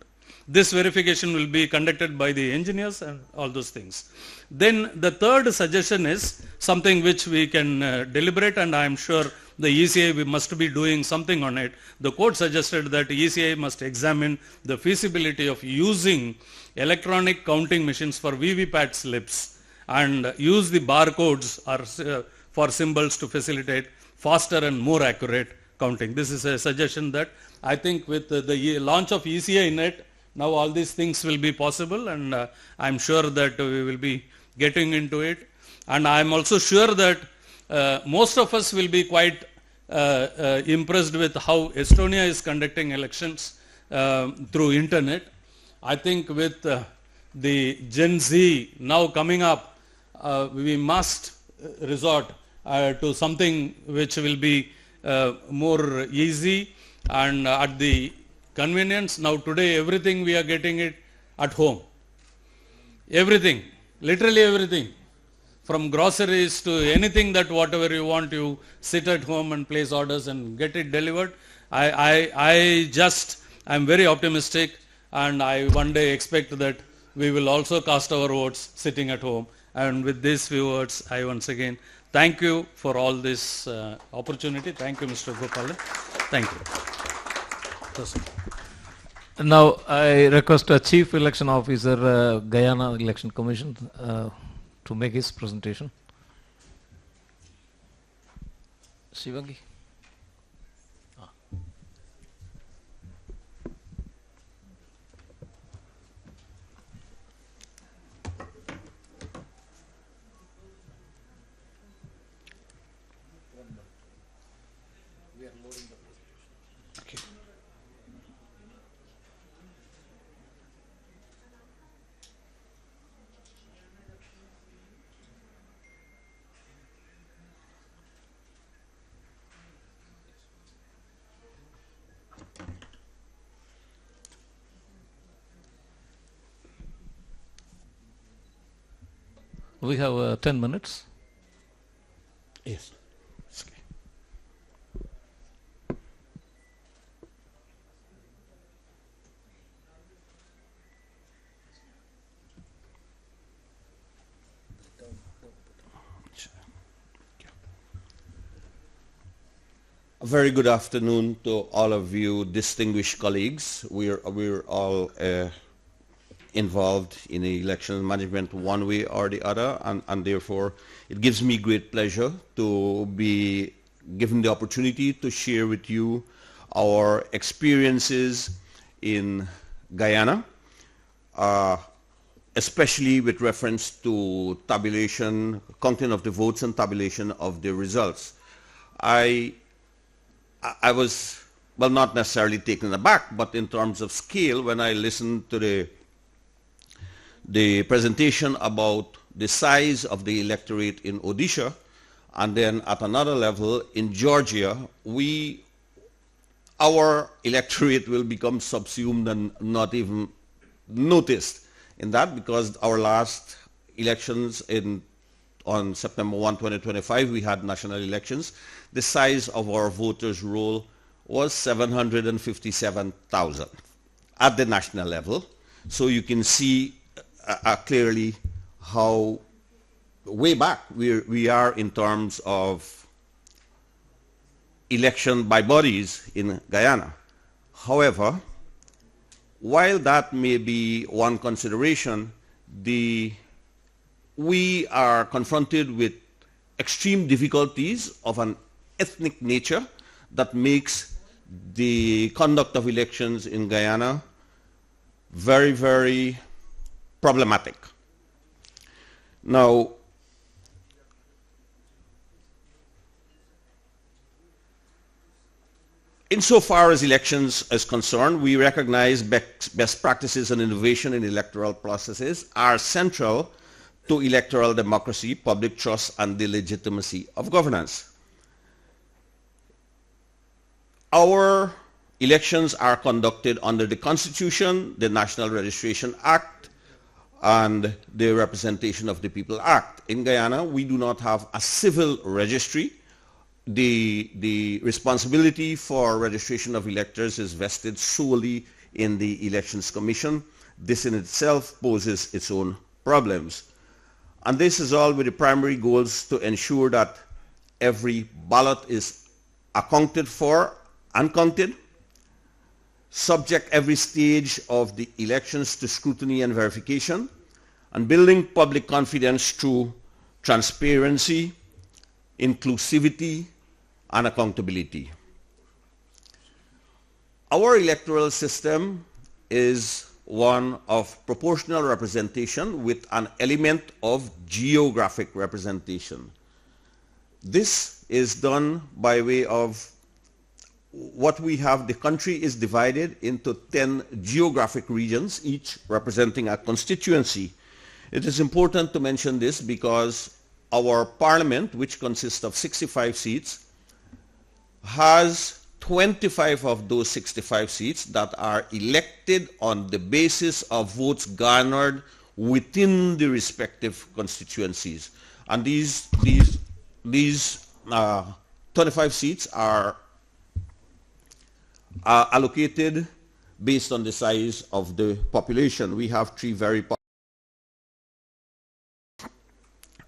This verification will be conducted by the engineers and all those things. Then the third suggestion is something which we can deliberate, and I am sure the ECI must be doing something on it. The court suggested that ECI must examine the feasibility of using electronic counting machines for VVPAT slips and use the barcodes for symbols to facilitate faster and more accurate counting. This is a suggestion that I think with the launch of ECI net, now all these things will be possible, and I am sure that we will be getting into it. And I am also sure that most of us will be quite impressed with how Estonia is conducting elections through internet. I think with the Gen Z now coming up, we must resort to something which will be more easy and at the convenience. Now today everything we are getting it at home. Everything, literally everything. From groceries to anything that whatever you want, you sit at home and place orders and get it delivered. I'm very optimistic, and I one day expect that we will also cast our votes sitting at home. And with these few words, I once again thank you for all this opportunity. Thank you, Mr. Gopalan. Thank you. Now I request Chief Election Officer, Guyana Election Commission, to make his presentation. Shivangi. We have 10 minutes. Yes. A very good afternoon to all of you distinguished colleagues. We're all involved in the election management one way or the other, and therefore it gives me great pleasure to be given the opportunity to share with you our experiences in Guyana, especially with reference to tabulation, counting of the votes and tabulation of the results. I was, well, not necessarily taken aback, but in terms of scale, when I listened to the presentation about the size of the electorate in Odisha, and then at another level in Georgia, our electorate will become subsumed and not even noticed in that, because our last elections on September 1, 2025, we had national elections. The size of our voters' roll was 757,000 at the national level. So you can see clearly how way back we are in terms of election by bodies in Guyana. However, while that may be one consideration, we are confronted with extreme difficulties of an ethnic nature that makes the conduct of elections in Guyana very, very problematic. Now, insofar as elections is concerned, we recognize best practices and innovation in electoral processes are central to electoral democracy, public trust, and the legitimacy of governance. Our elections are conducted under the Constitution, the National Registration Act, and the Representation of the People Act. In Guyana, we do not have a civil registry. The responsibility for registration of electors is vested solely in the Elections Commission. This in itself poses its own problems. And this is all with the primary goals to ensure that every ballot is accounted for and counted, subject every stage of the elections to scrutiny and verification, and building public confidence through transparency, inclusivity, and accountability. Our electoral system is one of proportional representation with an element of geographic representation. This is done by way of what we have. The country is divided into 10 geographic regions, each representing a constituency. It is important to mention this because our parliament, which consists of 65 seats, has 25 of those 65 seats that are elected on the basis of votes garnered within the respective constituencies. And these 25 seats are allocated based on the size of the population. We have three very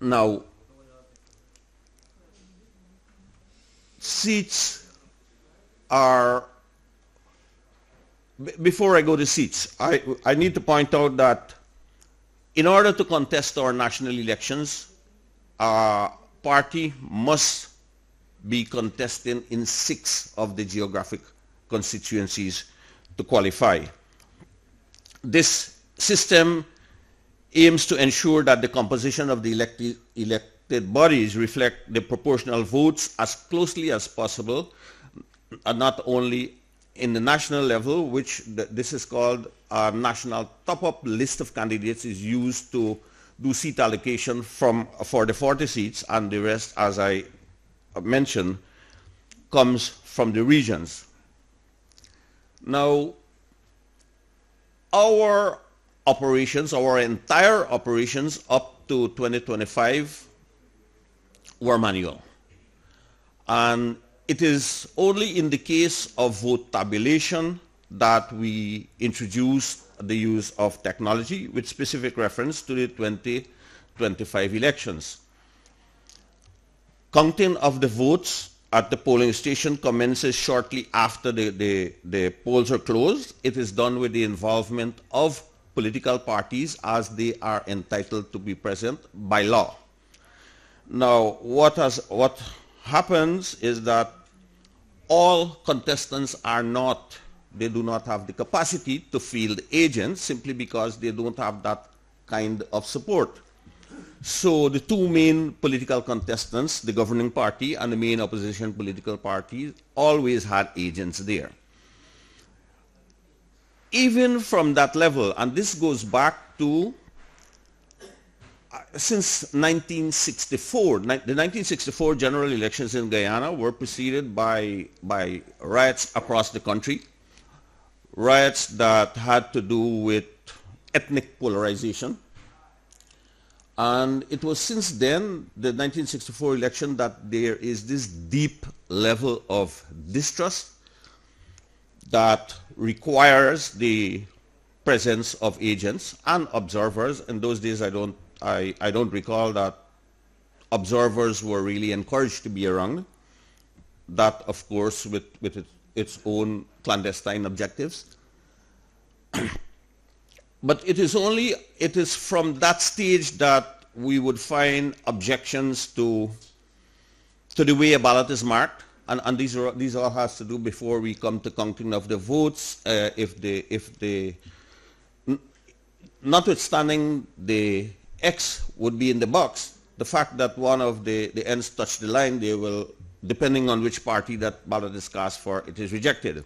now seats are, before I go to seats, I need to point out that in order to contest our national elections, a party must be contesting in 6 of the geographic constituencies to qualify. This system aims to ensure that the composition of the elected bodies reflect the proportional votes as closely as possible, not only in the national level, which this is called a national top-up list of candidates is used to do seat allocation for the 40 seats, and the rest, as I mentioned, comes from the regions. Now, our operations, our entire operations up to 2025 were manual. And it is only in the case of vote tabulation that we introduced the use of technology with specific reference to the 2025 elections. Counting of the votes at the polling station commences shortly after the polls are closed. It is done with the involvement of political parties as they are entitled to be present by law. Now, what happens is that all contestants they do not have the capacity to field agents simply because they don't have that kind of support. So the two main political contestants, the governing party and the main opposition political party, always had agents there. Even from that level, and this goes back to since 1964, the 1964 general elections in Guyana were preceded by riots across the country, riots that had to do with ethnic polarization. And it was since then, the 1964 election, that there is this deep level of distrust that requires the presence of agents and observers. In those days, I don't recall that observers were really encouraged to be around. That, of course, with its own clandestine objectives. But it is from that stage that we would find objections to the way a ballot is marked, and these all has to do before we come to counting of the votes. notwithstanding the X would be in the box, the fact that one of the ends touch the line, they will, depending on which party that ballot is cast for, it is rejected.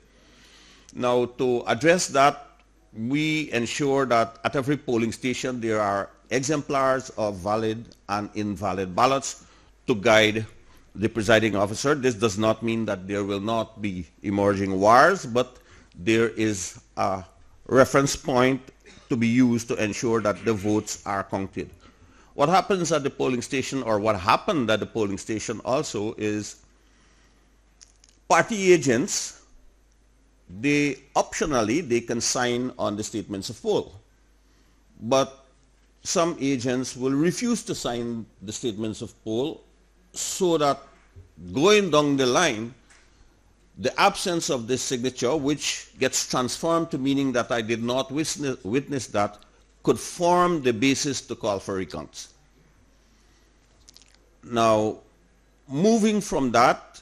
Now, to address that, we ensure that at every polling station there are exemplars of valid and invalid ballots to guide the presiding officer. This does not mean that there will not be emerging wires, but there is a reference point to be used to ensure that the votes are counted. What happens at the polling station, or what happened at the polling station also, is party agents, they optionally they can sign on the statements of poll, but some agents will refuse to sign the statements of poll, so that going down the line, the absence of this signature, which gets transformed to meaning that I did not witness that, could form the basis to call for recounts. Now, moving from that,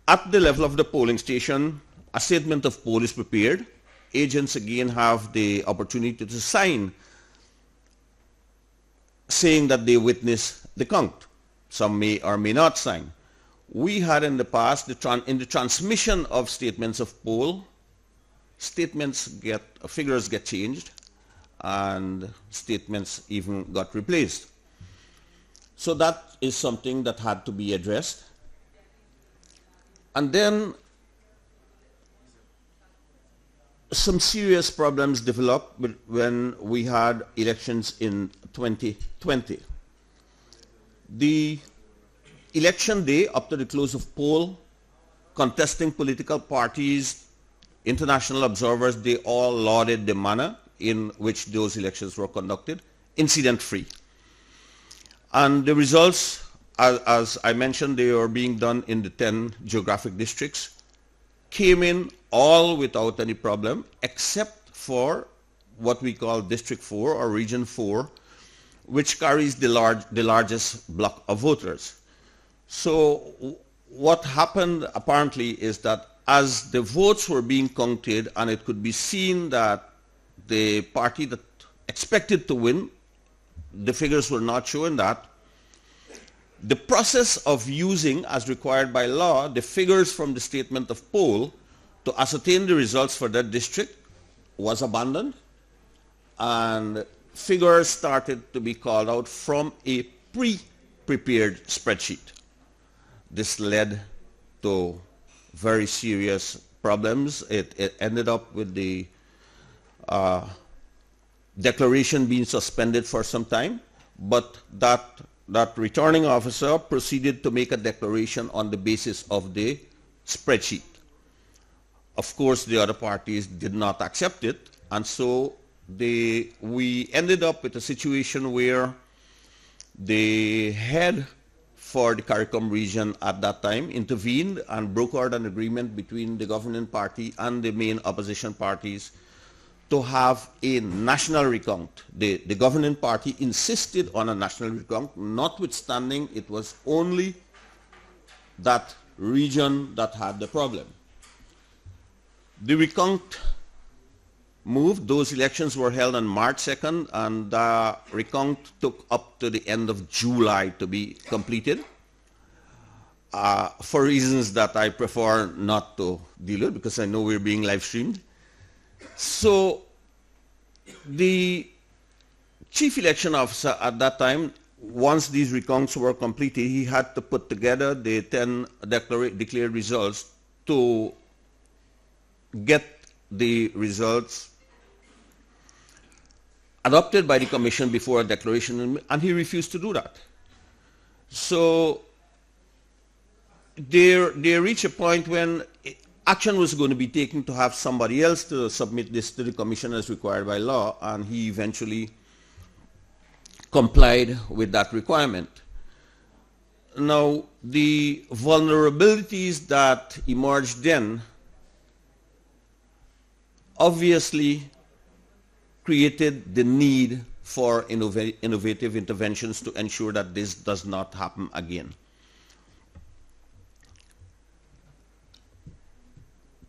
at the level of the polling station, a statement of poll is prepared. Agents again have the opportunity to sign saying that they witness the count. Some may or may not sign. We had in the past, in the transmission of statements of poll, figures get changed, and statements even got replaced. So that is something that had to be addressed. And then some serious problems developed when we had elections in 2020. The election day, up to the close of poll, contesting political parties, international observers, they all lauded the manner in which those elections were conducted, incident-free. And the results, as I mentioned, they are being done in the 10 geographic districts, came in all without any problem, except for what we call District 4 or Region 4, which carries the largest block of voters. So what happened apparently is that as the votes were being counted, and it could be seen that the party that expected to win, the figures were not showing that, the process of using, as required by law, the figures from the statement of poll to ascertain the results for that district was abandoned, and figures started to be called out from a pre-prepared spreadsheet. This led to very serious problems. It ended up with the declaration being suspended for some time, but that returning officer proceeded to make a declaration on the basis of the spreadsheet. Of course, the other parties did not accept it, and so we ended up with a situation where the head for the CARICOM region at that time intervened and brokered an agreement between the governing party and the main opposition parties to have a national recount. The governing party insisted on a national recount, notwithstanding it was only that region that had the problem. The recount moved. Those elections were held on March 2nd, and the recount took up to the end of July to be completed, for reasons that I prefer not to deal with, because I know we're being live streamed. So the chief election officer at that time, once these recounts were completed, he had to put together the 10 declared results to get the results adopted by the commission before a declaration, and he refused to do that. So they reached a point when action was going to be taken to have somebody else to submit this to the commission as required by law, and he eventually complied with that requirement. Now, the vulnerabilities that emerged then obviously created the need for innovative interventions to ensure that this does not happen again.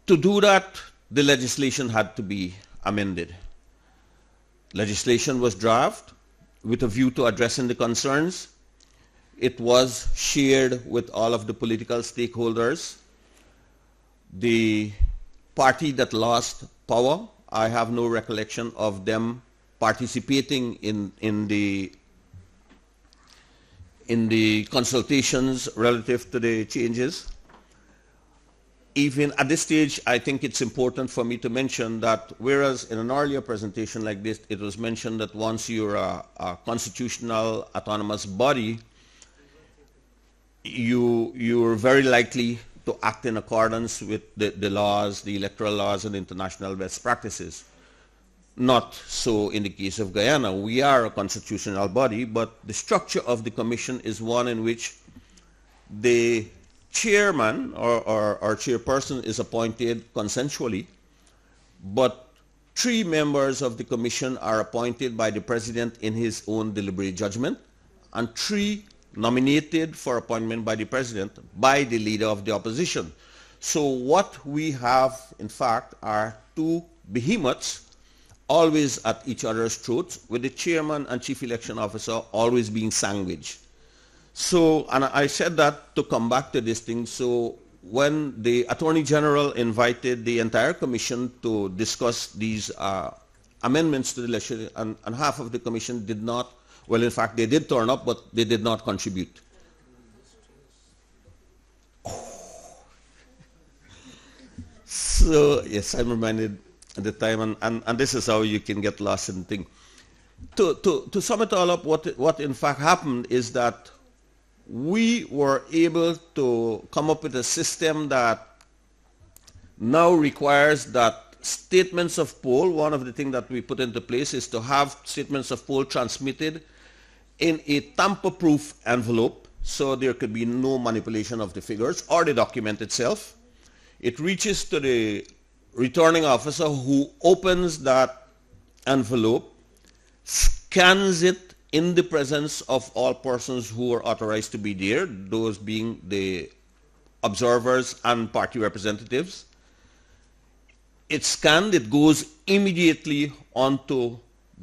To do that, the legislation had to be amended. legislation was drafted with a view to addressing the concerns. It was shared with all of the political stakeholders. The party that lost power, I have no recollection of them participating in the consultations relative to the changes. Even at this stage, I think it's important for me to mention that whereas in an earlier presentation like this, it was mentioned that once you're a constitutional autonomous body, you're very likely to act in accordance with the laws, the electoral laws and international best practices. Not so in the case of Guyana. We are a constitutional body, but the structure of the commission is one in which the chairman or chairperson is appointed consensually, but 3 members of the commission are appointed by the president in his own deliberate judgment, and 3 nominated for appointment by the president by the leader of the opposition. So what we have, in fact, are 2 behemoths always at each other's throats, with the chairman and chief election officer always being sandwiched. So, and I said that to come back to this thing, so when the Attorney General invited the entire commission to discuss these amendments to the legislation, and half of the commission did not, well, in fact, they did turn up, but they did not contribute. So, yes, I'm reminded at the time, and this is how you can get lost in things. To sum it all up, what in fact happened is that we were able to come up with a system that now requires that statements of poll, one of the things that we put into place is to have statements of poll transmitted in a tamper-proof envelope, so there could be no manipulation of the figures or the document itself. It reaches to the returning officer, who opens that envelope, scans it in the presence of all persons who are authorized to be there, those being the observers and party representatives. It's scanned, it goes immediately onto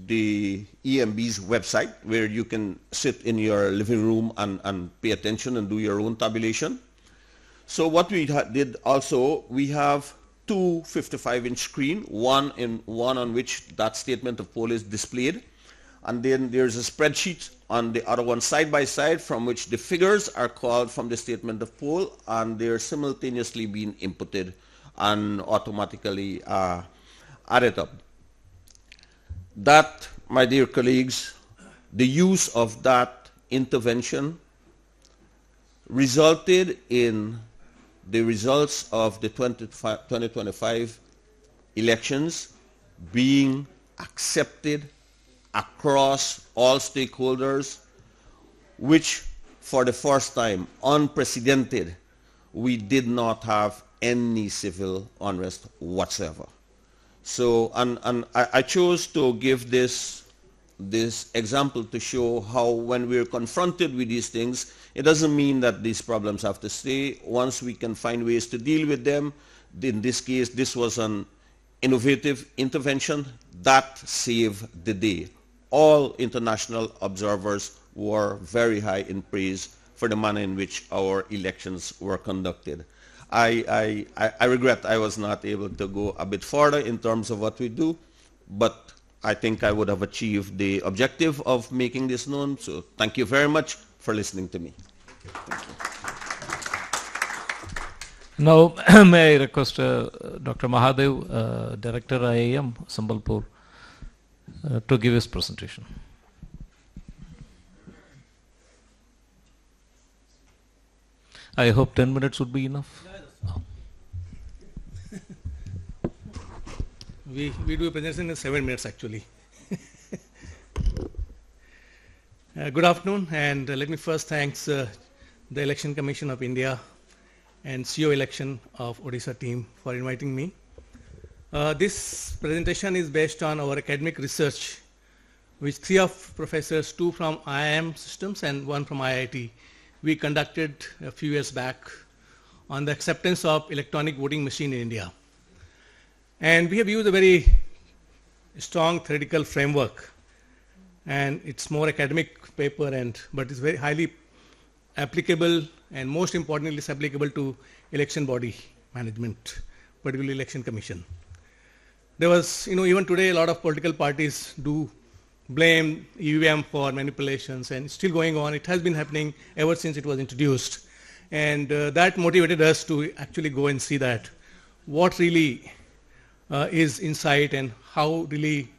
the EMB's website, where you can sit in your living room and pay attention and do your own tabulation. So what we did also, we have 2 55-inch screen, one on which that statement of poll is displayed, and then there's a spreadsheet on the other one side by side, from which the figures are called from the statement of poll, and they're simultaneously being inputted and automatically added up. That, my dear colleagues, the use of that intervention resulted in the results of the 2025 elections being accepted across all stakeholders, which for the first time, unprecedented, we did not have any civil unrest whatsoever. So, and I chose to give this example to show how when we're confronted with these things, it doesn't mean that these problems have to stay. Once we can find ways to deal with them, in this case, this was an innovative intervention that saved the day. All international observers were very high in praise for the manner in which our elections were conducted. I regret I was not able to go a bit further in terms of what we do, but I think I would have achieved the objective of making this known. So thank you very much for listening to me. Now, may I request Dr. Mahadev, Director IIM, Sambalpur, to give his presentation. I hope 10 minutes would be enough. We do a presentation in 7 minutes actually. Good afternoon, and let me first thank the Election Commission of India and CO election of Odisha team for inviting me. This presentation is based on our academic research, which 3 of professors, 2 from IIM systems and 1 from IIT, we conducted a few years back on the acceptance of electronic voting machine in India. And we have used a very strong theoretical framework, and it's more academic paper, but it's very highly applicable, and most importantly, it's applicable to election body management, particularly election commission. There was, even today, a lot of political parties do blame IIIDEM for manipulations, and it's still going on. It has been happening ever since it was introduced, and that motivated us to actually go and see that what really is inside and how really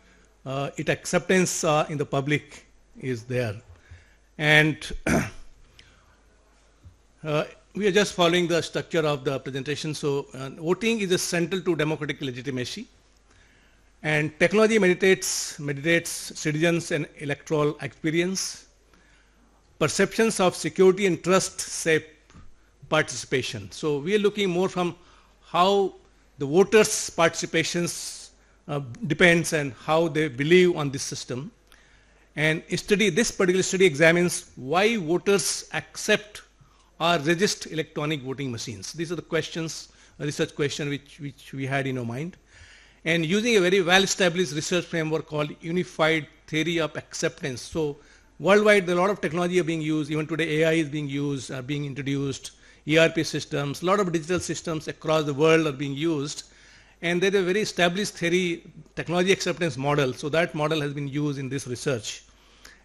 its acceptance in the public is there. And we are just following the structure of the presentation. So voting is central to democratic legitimacy, and technology meditates citizens and electoral experience. Perceptions of security and trust shape participation. So we are looking more from how the voters' participations depends and how they believe on this system. And this particular study examines why voters accept or resist electronic voting machines. These are the questions, research question which we had in our mind. And using a very well-established research framework called Unified Theory of Acceptance. So worldwide, there are a lot of technology are being used. Even today, AI is being used, being introduced. ERP systems, a lot of digital systems across the world are being used. And there is a very established theory, technology acceptance model. So that model has been used in this research.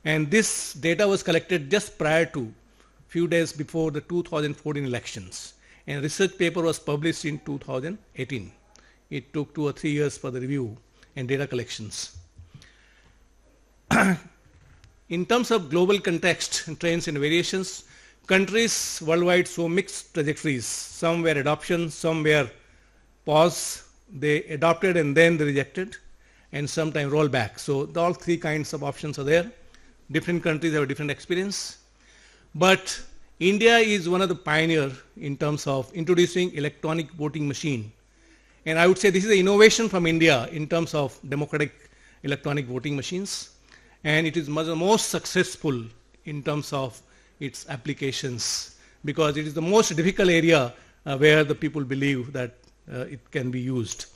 And this data was collected just prior to, few days before the 2014 elections. And research paper was published in 2018. It took 2 or 3 years for the review and data collections. In terms of global context, trends and variations, countries worldwide saw mixed trajectories. Some were adoption, some were pause. They adopted and then they rejected, and sometimes roll back. So all three kinds of options are there. Different countries have a different experience. But India is one of the pioneers in terms of introducing electronic voting machine. And I would say this is an innovation from India in terms of democratic electronic voting machines. And it is the most successful in terms of its applications, because it is the most difficult area where the people believe that it can be used.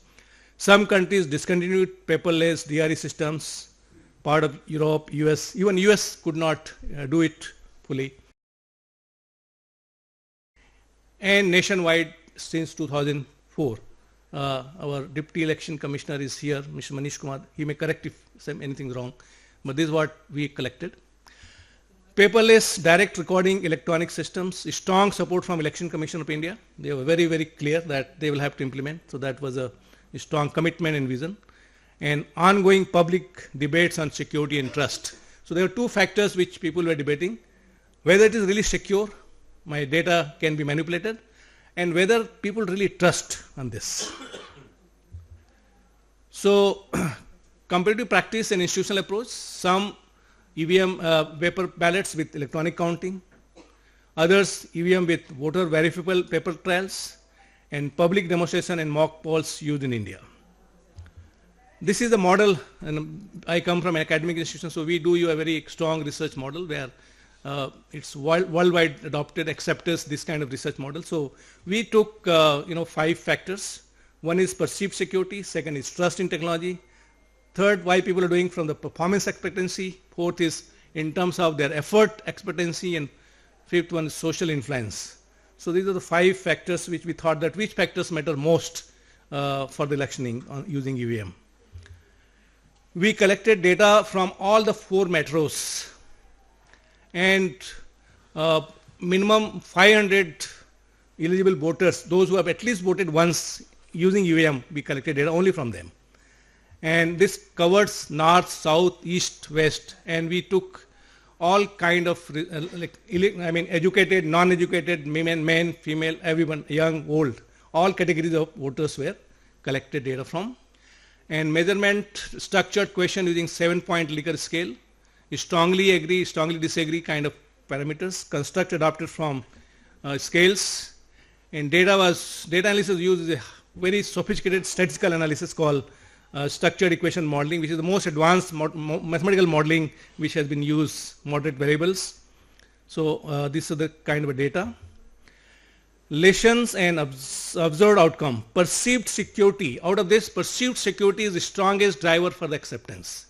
Some countries discontinued paperless DRE systems. Part of Europe, US, even US could not do it fully. And nationwide since 2004. Our Deputy Election Commissioner is here, Mr. Manish Kumar. He may correct if anything is wrong, but this is what we collected. Paperless direct recording electronic systems, strong support from Election Commission of India. They were very, very clear that they will have to implement. So that was a strong commitment and vision. And ongoing public debates on security and trust. So there were two factors which people were debating: whether it is really secure, my data can be manipulated, and whether people really trust on this. So comparative practice and institutional approach, some EVM paper ballots with electronic counting, others EVM with voter verifiable paper trails, and public demonstration and mock polls used in India. This is the model, and I come from an academic institution, so we do a very strong research model where it's worldwide adopted, accepts this kind of research model. So we took 5 factors. One is perceived security, second is trust in technology, third, why people are doing from the performance expectancy, fourth is in terms of their effort expectancy, and fifth one is social influence. So these are the 5 factors which we thought that which factors matter most for the electioning using EVM. We collected data from all the 4 metros, and minimum 500 eligible voters, those who have at least voted once using EVM, we collected data only from them. And this covers north, south, east, west, and we took all kind of educated, non-educated, men, female, everyone, young, old, all categories of voters were collected data from. And measurement structured question using 7-point Likert scale, strongly agree, strongly disagree kind of parameters, construct adopted from scales. And data analysis uses a very sophisticated statistical analysis called structured equation modeling, which is the most advanced mathematical modeling which has been used, moderate variables. So this is the kind of data. lessons and observed outcome, perceived security. Out of this, perceived security is the strongest driver for the acceptance.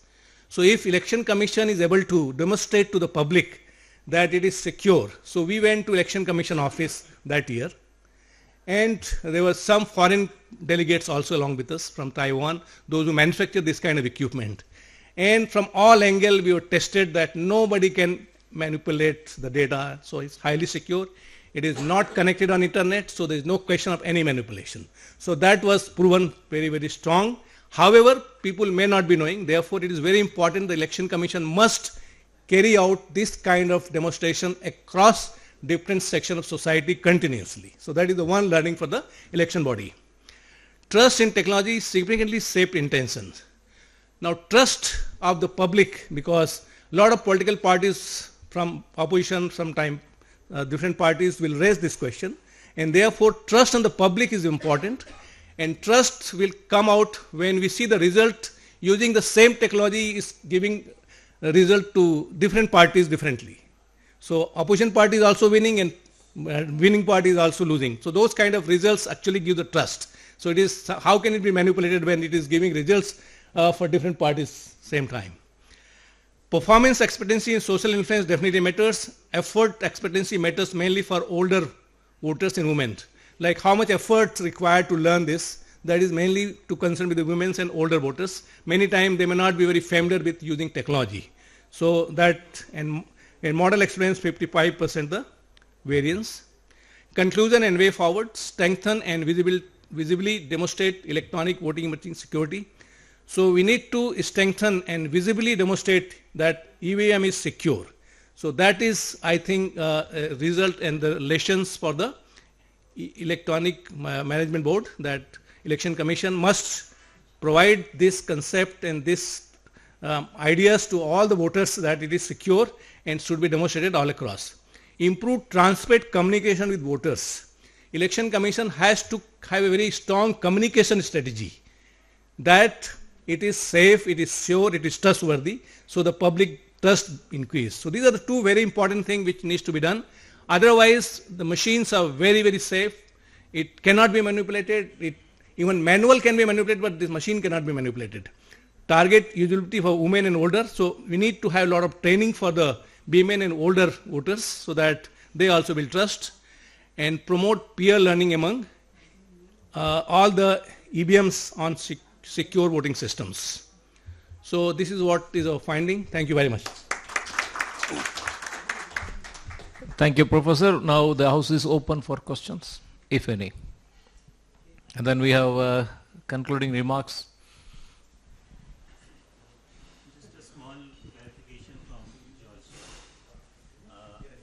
So if election commission is able to demonstrate to the public that it is secure, so we went to election commission office that year, and there were some foreign delegates also along with us from Taiwan, those who manufacture this kind of equipment. And from all angles we were tested that nobody can manipulate the data, so it's highly secure. It is not connected on internet, so there is no question of any manipulation. So that was proven very, very strong. However, people may not be knowing, therefore it is very important the election commission must carry out this kind of demonstration across different sections of society continuously. So that is the one learning for the election body. Trust in technology significantly shaped intentions. Now trust of the public, because a lot of political parties from opposition, sometime different parties will raise this question, and therefore trust on the public is important, and trust will come out when we see the result using the same technology is giving a result to different parties differently. So opposition party is also winning and winning party is also losing. So those kind of results actually give the trust. So it is, how can it be manipulated when it is giving results for different parties same time? Performance expectancy and social influence definitely matters. Effort expectancy matters mainly for older voters and women. Like how much effort required to learn this, that is mainly to concern with the women and older voters. Many times they may not be very familiar with using technology. So that, and model explains 55% the variance. Conclusion and way forward, strengthen and visibly demonstrate electronic voting machine security. So we need to strengthen and visibly demonstrate that EVM is secure. So that is, I think, a result and the lessons for the electronic management board, that election commission must provide this concept and this ideas to all the voters that it is secure and should be demonstrated all across. Improve transparent communication with voters. Election commission has to have a very strong communication strategy that it is safe, it is sure, it is trustworthy, so the public trust increase. So these are the two very important things which needs to be done. Otherwise, the machines are very, very safe. It cannot be manipulated. Even manual can be manipulated, but this machine cannot be manipulated. Target usability for women and older. So we need to have a lot of training for the women and older voters so that they also will trust, and promote peer learning among all the EVMs on secure voting systems. So this is what is our finding. Thank you very much. Thank you, Professor. Now the house is open for questions, if any. And then we have concluding remarks. Just a small clarification from George.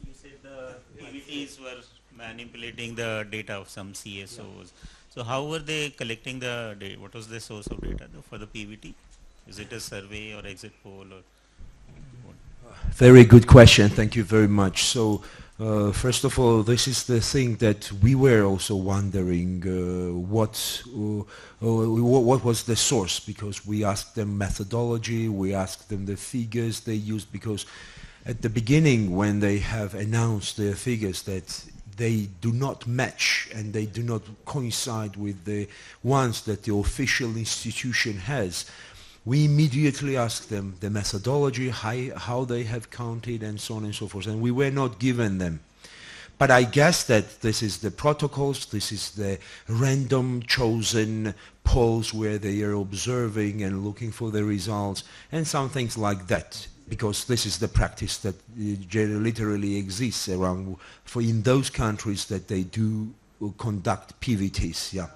You said the PVTs were manipulating the data of some CSOs. Yeah. So how were they collecting the data? What was the source of data for the PVT? Is it a survey or exit poll or what? Very good question. Thank you very much. So first of all, this is the thing that we were also wondering what was the source, because we asked them methodology, we asked them the figures they used, because at the beginning when they have announced their figures that they do not match and they do not coincide with the ones that the official institution has, we immediately asked them the methodology, how they have counted, and so on and so forth, and we were not given them. But I guess that this is the protocols, this is the random chosen polls where they are observing and looking for the results, and some things like that, because this is the practice that literally exists around in those countries that they do conduct PVTs. Yeah.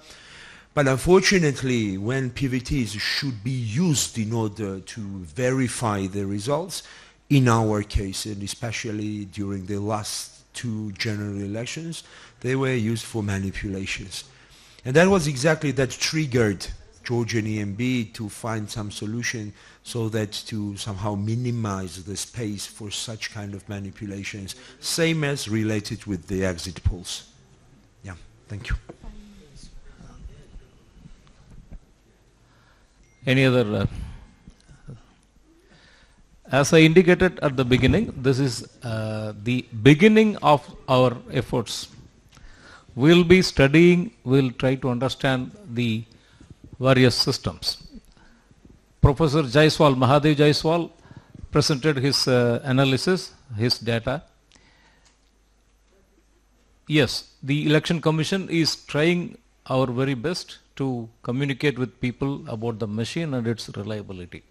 But unfortunately, when PVTs should be used in order to verify the results, in our case, and especially during the last two general elections, they were used for manipulations. And that was exactly that triggered Georgian EMB to find some solution so that to somehow minimize the space for such kind of manipulations, same as related with the exit polls. Yeah, thank you. Any other? As I indicated at the beginning, this is the beginning of our efforts. we'll be studying, we'll try to understand the various systems. Professor Jaiswal, Mahadev Jaiswal, presented his analysis, his data. Yes, the Election Commission is trying our very best to communicate with people about the machine and its reliability.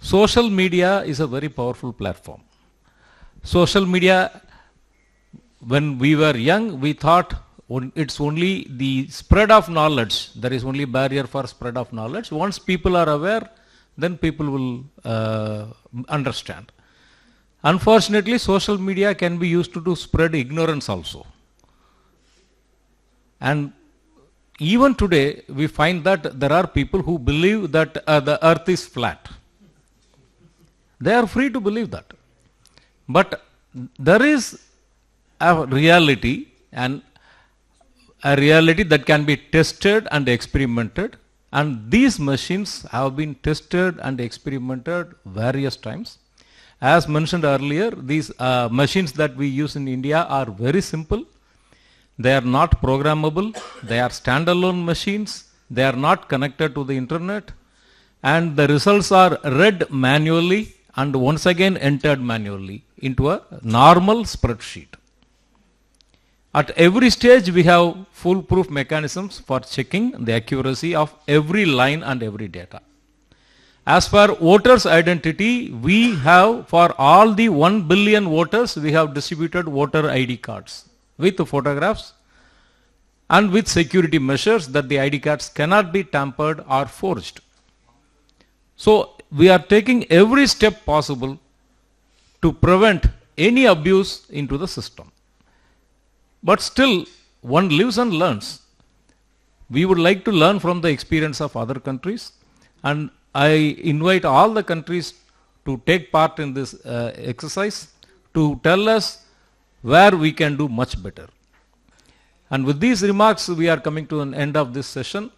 Social media is a very powerful platform. Social media, when we were young, we thought it's only the spread of knowledge. There is only barrier for spread of knowledge. Once people are aware, then people will understand. Unfortunately, social media can be used to spread ignorance also. And even today, we find that there are people who believe that the earth is flat. They are free to believe that. But there is a reality, and a reality that can be tested and experimented, and these machines have been tested and experimented various times. As mentioned earlier, these machines that we use in India are very simple. They are not programmable. They are standalone machines. They are not connected to the internet, and the results are read manually and once again entered manually into a normal spreadsheet. At every stage, we have foolproof mechanisms for checking the accuracy of every line and every data. As for voters' identity, we have, for all the 1 billion voters, we have distributed voter ID cards with photographs and with security measures that the ID cards cannot be tampered or forged. So, we are taking every step possible to prevent any abuse into the system. But still, one lives and learns. We would like to learn from the experience of other countries, and I invite all the countries to take part in this exercise to tell us where we can do much better. And with these remarks, we are coming to an end of this session.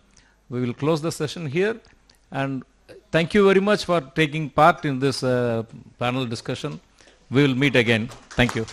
We will close the session here, and thank you very much for taking part in this panel discussion. We will meet again. Thank you.